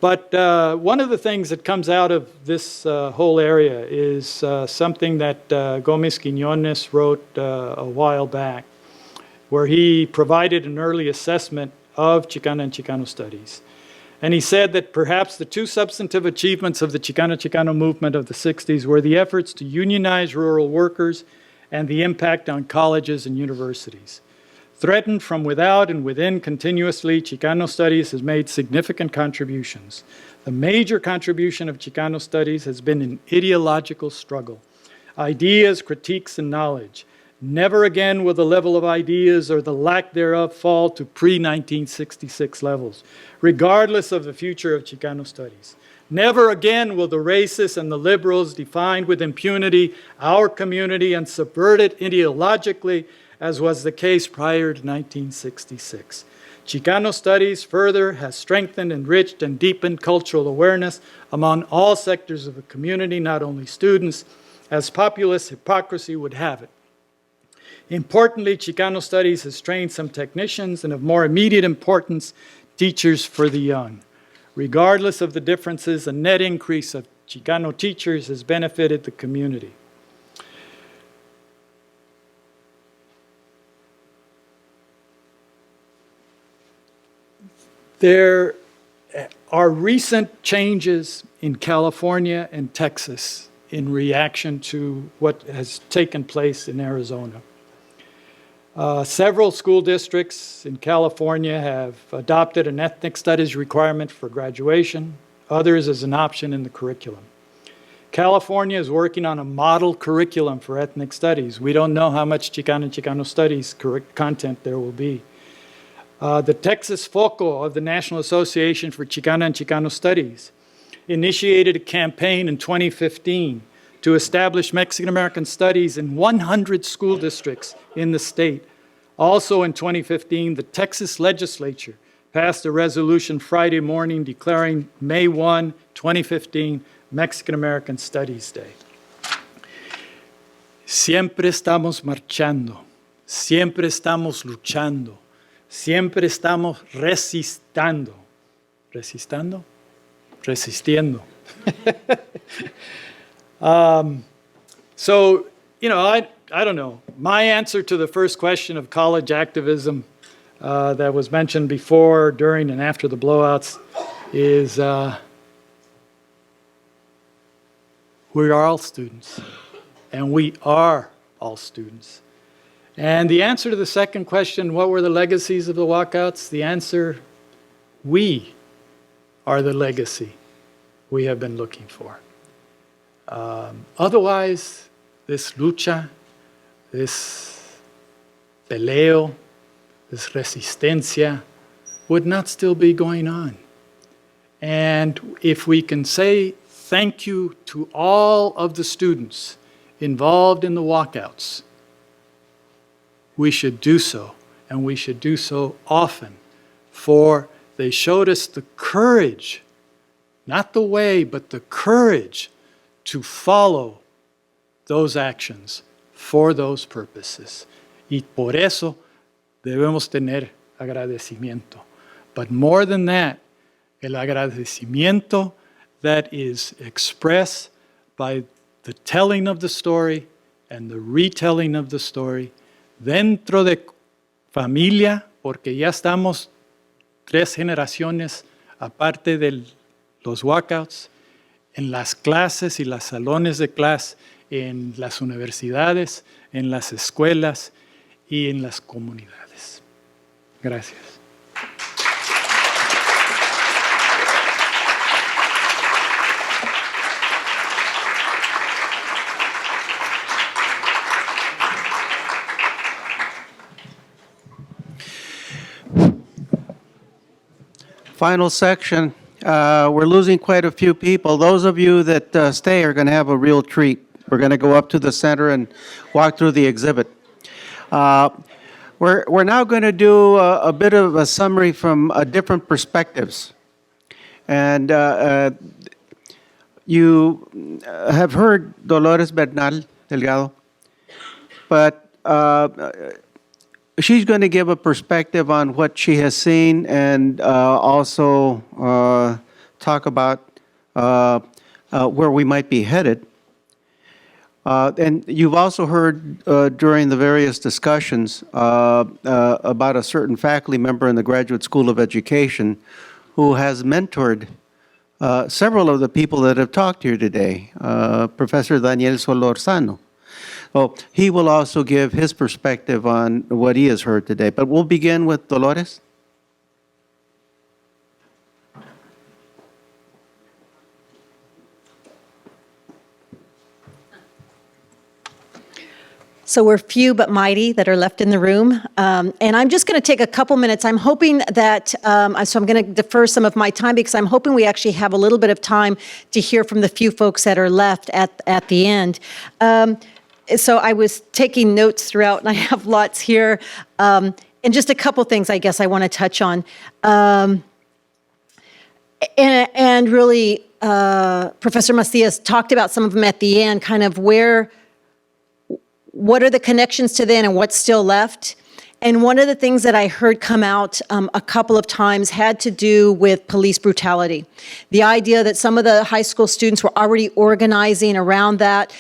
But one of the things that comes out of this whole area is something that Gómez Quiñones wrote a while back, where he provided an early assessment of Chicana and Chicano studies. And he said that perhaps the 2 substantive achievements of the Chicano movement of the 60s were the efforts to unionize rural workers and the impact on colleges and universities. Threatened from without and within continuously, Chicano studies has made significant contributions. The major contribution of Chicano studies has been an ideological struggle. Ideas, critiques, and knowledge. Never again will the level of ideas or the lack thereof fall to pre-1966 levels, regardless of the future of Chicano studies. Never again will the racists and the liberals define with impunity our community and subvert it ideologically, as was the case prior to 1966. Chicano studies further has strengthened, enriched, and deepened cultural awareness among all sectors of the community, not only students, as populist hypocrisy would have it. Importantly, Chicano studies has trained some technicians and of more immediate importance, teachers for the young. Regardless of the differences, a net increase of Chicano teachers has benefited the community. There are recent changes in California and Texas in reaction to what has taken place in Arizona. Several school districts in California have adopted an ethnic studies requirement for graduation, others as an option in the curriculum. California is working on a model curriculum for ethnic studies. We don't know how much Chicano and Chicano studies content there will be. The Texas FOCO of the National Association for Chicana and Chicano Studies initiated a campaign in 2015 to establish Mexican-American studies in 100 school districts in the state. Also in 2015, the Texas legislature passed a resolution Friday morning declaring May 1, 2015, Mexican-American Studies Day. Siempre estamos marchando, siempre estamos luchando, siempre estamos resistiendo. Resistiendo. So, I don't know. My answer to the first question of college activism that was mentioned before, during, and after the blowouts is we are all students, and we are all students. And the answer to the second question, what were the legacies of the walkouts? The answer, we are the legacy we have been looking for. Otherwise, this lucha, this peleo, this resistencia would not still be going on. And if we can say thank you to all of the students involved in the walkouts, we should do so, and we should do so often, for they showed us the courage, not the way, but the courage to follow those actions for those purposes. Y por eso debemos tener agradecimiento. But more than that, el agradecimiento that is expressed by the telling of the story and the retelling of the story dentro de familia, porque ya estamos 3 generaciones aparte de los walkouts, en las clases y los salones de clase, en las universidades, en las escuelas y en las comunidades. Gracias. Final section. We're losing quite a few people. Those of you that stay are going to have a real treat. We're going to go up to the center and walk through the exhibit. We're now going to do a bit of a summary from different perspectives. And you have heard Dolores Bernal, Delgado, but she's going to give a perspective on what she has seen and also talk about where we might be headed. And you've also heard during the various discussions about a certain faculty member in the Graduate School of Education who has mentored several of the people that have talked here today, Professor Daniel Solorzano. Well, he will also give his perspective on what he has heard today. But we'll begin with Dolores. So we're few but mighty that are left in the room. And I'm just going to take a couple minutes. I'm hoping that, so I'm going to defer some of my time because I'm hoping we actually have a little bit of time to hear from the few folks that are left at the end. So I was taking notes throughout, and I have lots here. And just a couple things I guess I want to touch on. And really, Professor Macías talked about some of them at the end, kind of what are the connections to then and what's still left. And one of the things that I heard come out a couple of times had to do with police brutality. The idea that some of the high school students were already organizing around that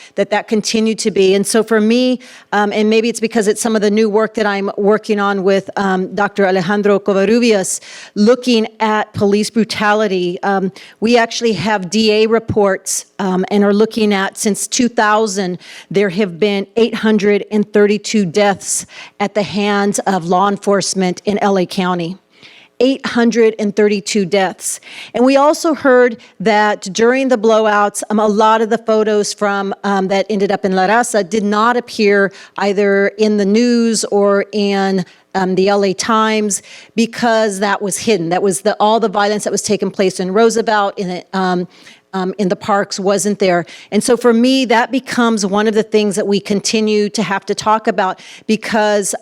continued to be. And so for me, and maybe it's because it's some of the new work that I'm working on with Dr. Alejandro Covarrubias, looking at police brutality. We actually have DA reports and are looking at, since 2000, there have been 832 deaths at the hands of law enforcement in LA County. 832 deaths. And we also heard that during the blowouts, a lot of the photos from that ended up in La Raza did not appear either in the news or in the LA Times because that was hidden. That was all the violence that was taking place in Roosevelt, in the parks wasn't there. And so for me, that becomes one of the things that we continue to have to talk about because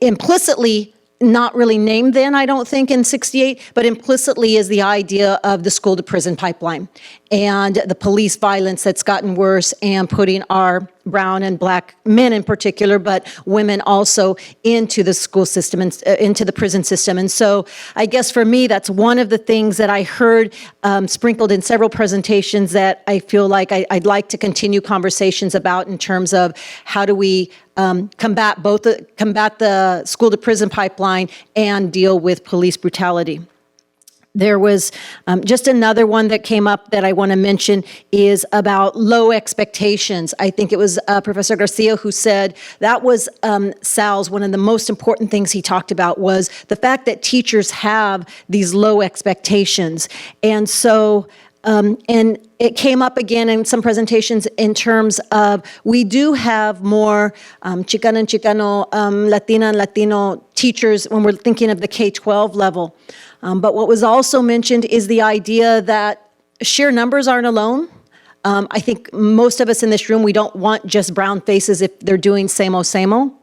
implicitly, not really named then, I don't think, in 68, but implicitly is the idea of the school to prison pipeline and the police violence that's gotten worse and putting our brown and black men in particular, but women also into the school system and into the prison system. And so I guess for me, that's one of the things that I heard sprinkled in several presentations that I feel like I'd like to continue conversations about in terms of how do we combat the school to prison pipeline and deal with police brutality. There was just another one that came up that I want to mention is about low expectations. I think it was Professor Garcia who said that was Sal's, one of the most important things he talked about was the fact that teachers have these low expectations. And so, and it came up again in some presentations in terms of we do have more Chicana and Chicano, Latina and Latino teachers when we're thinking of the K-12 level. But what was also mentioned is the idea that sheer numbers aren't alone. I think most of us in this room, we don't want just brown faces if they're doing same-o.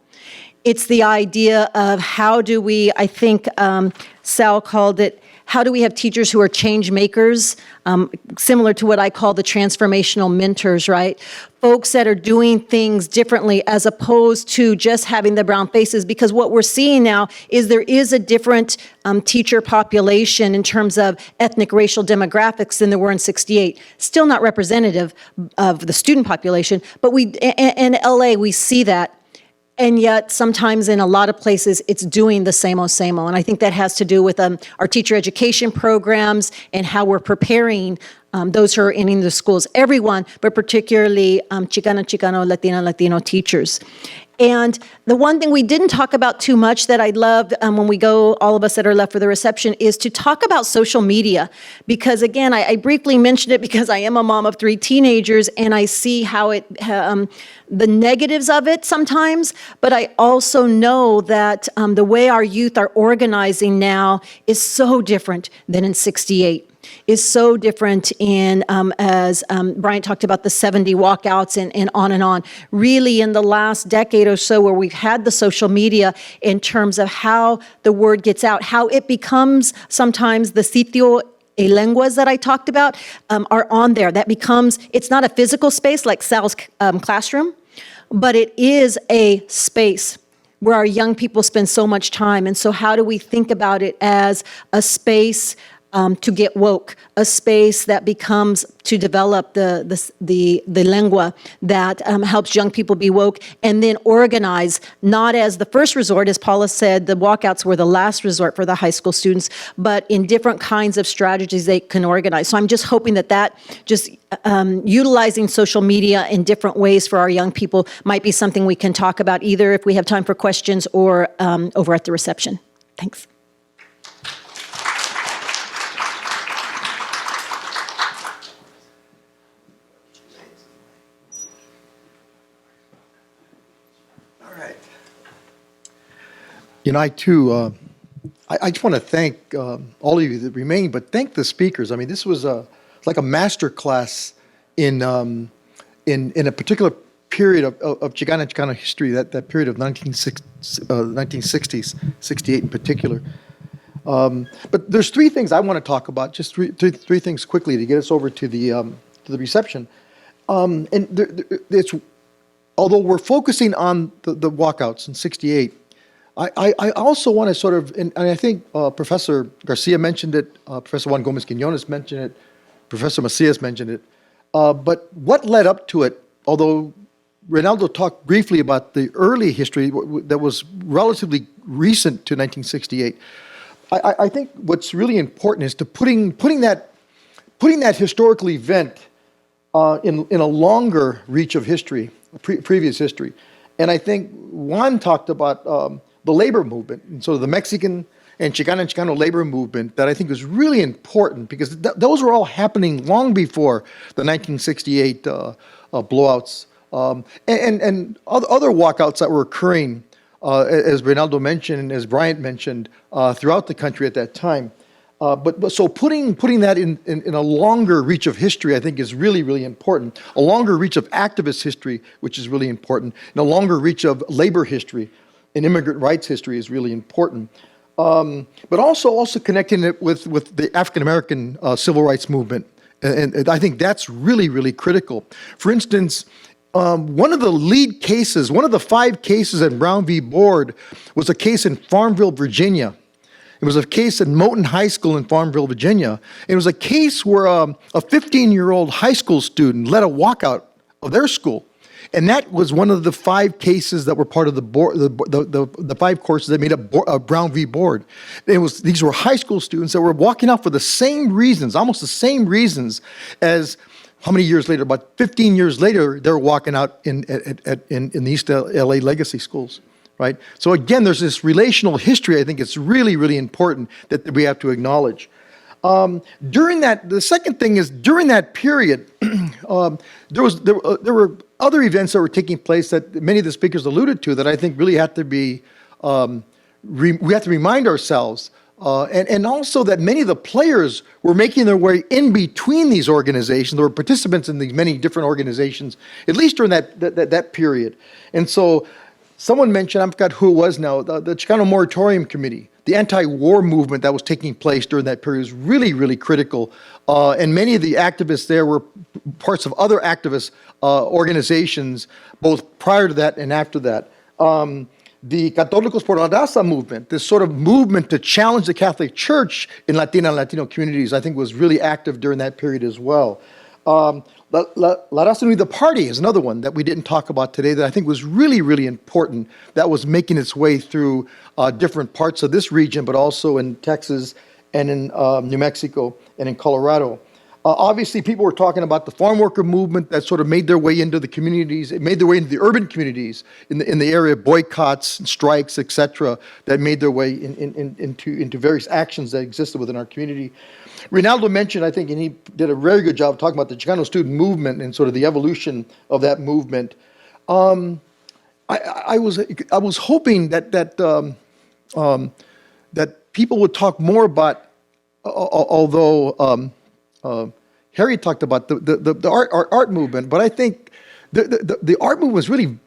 It's the idea of how do we, I think Sal called it, how do we have teachers who are change makers, similar to what I call the transformational mentors, right? Folks that are doing things differently as opposed to just having the brown faces, because what we're seeing now is there is a different teacher population in terms of ethnic, racial demographics than there were in 68. Still not representative of the student population, but in LA, we see that. And yet, sometimes in a lot of places, it's doing the same-o. And I think that has to do with our teacher education programs and how we're preparing those who are in the schools, everyone, but particularly Chicano, Latina, Latino teachers. And the one thing we didn't talk about too much that I'd love when we go, all of us that are left for the reception, is to talk about social media. Because again, I briefly mentioned it because I am a mom of 3 teenagers and I see how it, the negatives of it sometimes, but I also know that the way our youth are organizing now is so different than in 68. Is so different in, as Bryant talked about, the 70 walkouts and on. Really in the last decade or so where we've had the social media in terms of how the word gets out, how it becomes sometimes the sitio y lenguas that I talked about are on there. That becomes, it's not a physical space like Sal's classroom, but it is a space where our young people spend so much time. And so how do we think about it as a space to get woke, a space that becomes to develop the lengua that helps young people be woke, and then organize, not as the first resort, as Paula said, the walkouts were the last resort for the high school students, but in different kinds of strategies they can organize. So I'm just hoping that just utilizing social media in different ways for our young people might be something we can talk about either if we have time for questions or over at the reception. Thanks. You know, I too, I just want to thank all of you that remain, but thank the speakers. I mean, this was like a master class in a particular period of Chicano history, that period of 1960s, 68 in particular. But there's 3 things I want to talk about, just three things quickly to get us over to the reception. And it's, although we're focusing on the walkouts in 68, I also want to sort of, and I think Professor Garcia mentioned it, Professor Juan Gomez-Quinones mentioned it, Professor Macías mentioned it, but what led up to it, although Reynaldo talked briefly about the early history that was relatively recent to 1968, I think what's really important is to putting that historical event in a longer reach of history, previous history. And I think Juan talked about the labor movement, and so the Mexican and Chicano labor movement that I think is really important because those were all happening long before the 1968 blowouts and other walkouts that were occurring, as Reynaldo mentioned and as Bryant mentioned, throughout the country at that time. But so putting that in a longer reach of history, I think is really, really important. A longer reach of activist history, which is really important, and a longer reach of labor history. in immigrant rights history is really important. But also connecting it with the African American civil rights movement. And I think that's really, really critical. For instance, one of the lead cases, one of the 5 cases in Brown v. Board was a case in Farmville, Virginia. It was a case at Moton High School in Farmville, Virginia. It was a case where a 15-year-old high school student led a walkout of their school. And that was one of the 5 cases that were part of the board, the 5 courses that made up Brown v. Board. These were high school students that were walking out for the same reasons, almost the same reasons as how many years later? About 15 years later, they're walking out in the East L.A. Legacy schools, right? So again, there's this relational history. I think it's really, really important that we have to acknowledge. The second thing is during that period, there were other events that were taking place that many of the speakers alluded to that I think really had to be, we have to remind ourselves, and also that many of the players were making their way in between these organizations. There were participants in these many different organizations, at least during that period. And so someone mentioned, I forgot who it was now, the Chicano Moratorium Committee. The anti-war movement that was taking place during that period was really, really critical. And many of the activists there were parts of other activist organizations, both prior to that and after that. The Católicos por la Raza movement, this sort of movement to challenge the Catholic Church in Latina and Latino communities, I think was really active during that period as well. La Raza Unida Party is another one that we didn't talk about today that I think was really, really important, that was making its way through different parts of this region, but also in Texas and in New Mexico and in Colorado. Obviously, people were talking about the farm worker movement that sort of made their way into the communities. It made their way into the urban communities in the area of boycotts and strikes, et cetera, that made their way into various actions that existed within our community. Reynaldo mentioned, I think, and he did a very good job talking about the Chicano student movement and sort of the evolution of that movement. I was hoping that people would talk more about, although Harry talked about the art movement, but I think the art movement was really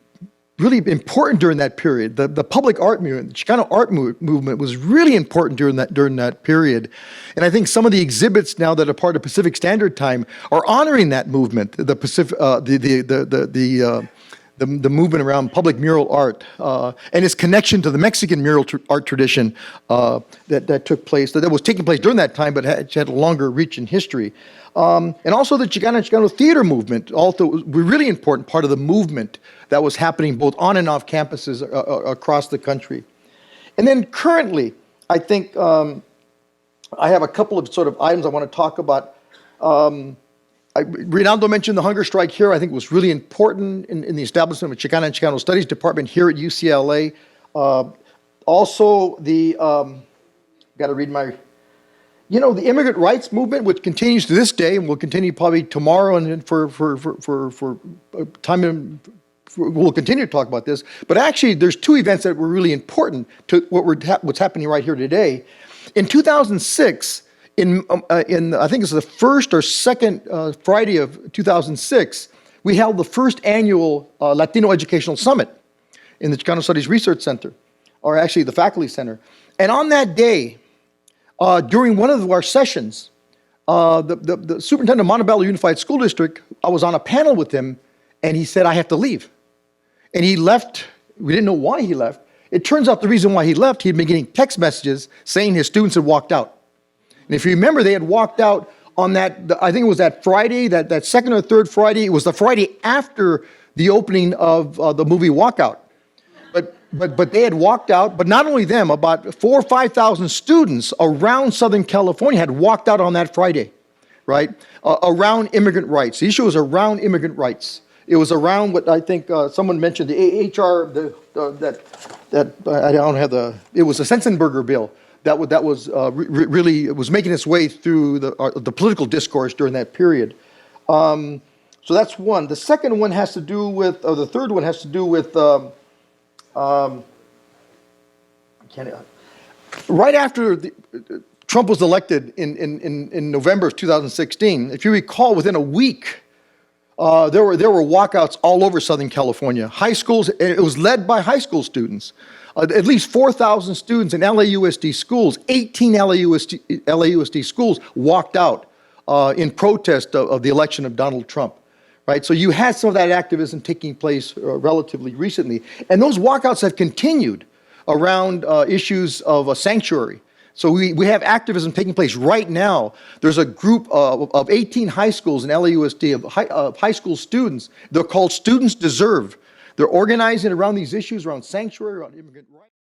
important during that period. The public art movement, the Chicano art movement was really important during that period. And I think some of the exhibits now that are part of Pacific Standard Time are honoring that movement, the movement around public mural art and its connection to the Mexican mural art tradition that took place, that was taking place during that time, but had a longer reach in history. And also the Chicano theater movement, also was a really important part of the movement that was happening both on and off campuses across the country. And then currently, I think I have a couple of sort of items I want to talk about. Reynaldo mentioned the hunger strike here. I think was really important in the establishment of a Chicana and Chicano Studies department here at UCLA. Also, got to read my, the immigrant rights movement, which continues to this day and will continue probably tomorrow and for time. We'll continue to talk about this. But actually, there's 2 events that were really important to what's happening right here today. In 2006. I think it's the first or second Friday of 2006, we held the first annual Latino Educational Summit in the Chicano Studies Research Center, or actually the Faculty Center. And on that day, during one of our sessions, the superintendent of Montebello Unified School District, I was on a panel with him, and he said, I have to leave. And he left. We didn't know why he left. It turns out the reason why he left, he'd been getting text messages saying his students had walked out. And if you remember, they had walked out on that, I think it was that Friday, that second or third Friday. It was the Friday after the opening of the movie Walkout. But they had walked out, but not only them, about 4,000 or 5,000 students around Southern California had walked out on that Friday, right? Around immigrant rights. The issue was around immigrant rights. It was around what I think someone mentioned, the HR, I don't have it was the Sensenberger bill. That was really, it was making its way through the political discourse during that period. So that's one. The second one has to do with, or the third one has to do with, right after Trump was elected in November of 2016, if you recall, within a week there were walkouts all over Southern California. High schools, and it was led by high school students. At least 4,000 students in LAUSD schools, 18 LAUSD schools walked out in protest of the election of Donald Trump. Right? So you had some of that activism taking place relatively recently. And those walkouts have continued around issues of a sanctuary. So we have activism taking place right now. There's a group of 18 high schools in LAUSD of high school students. They're called Students Deserve. They're organizing around these issues, around sanctuary, around immigrant rights.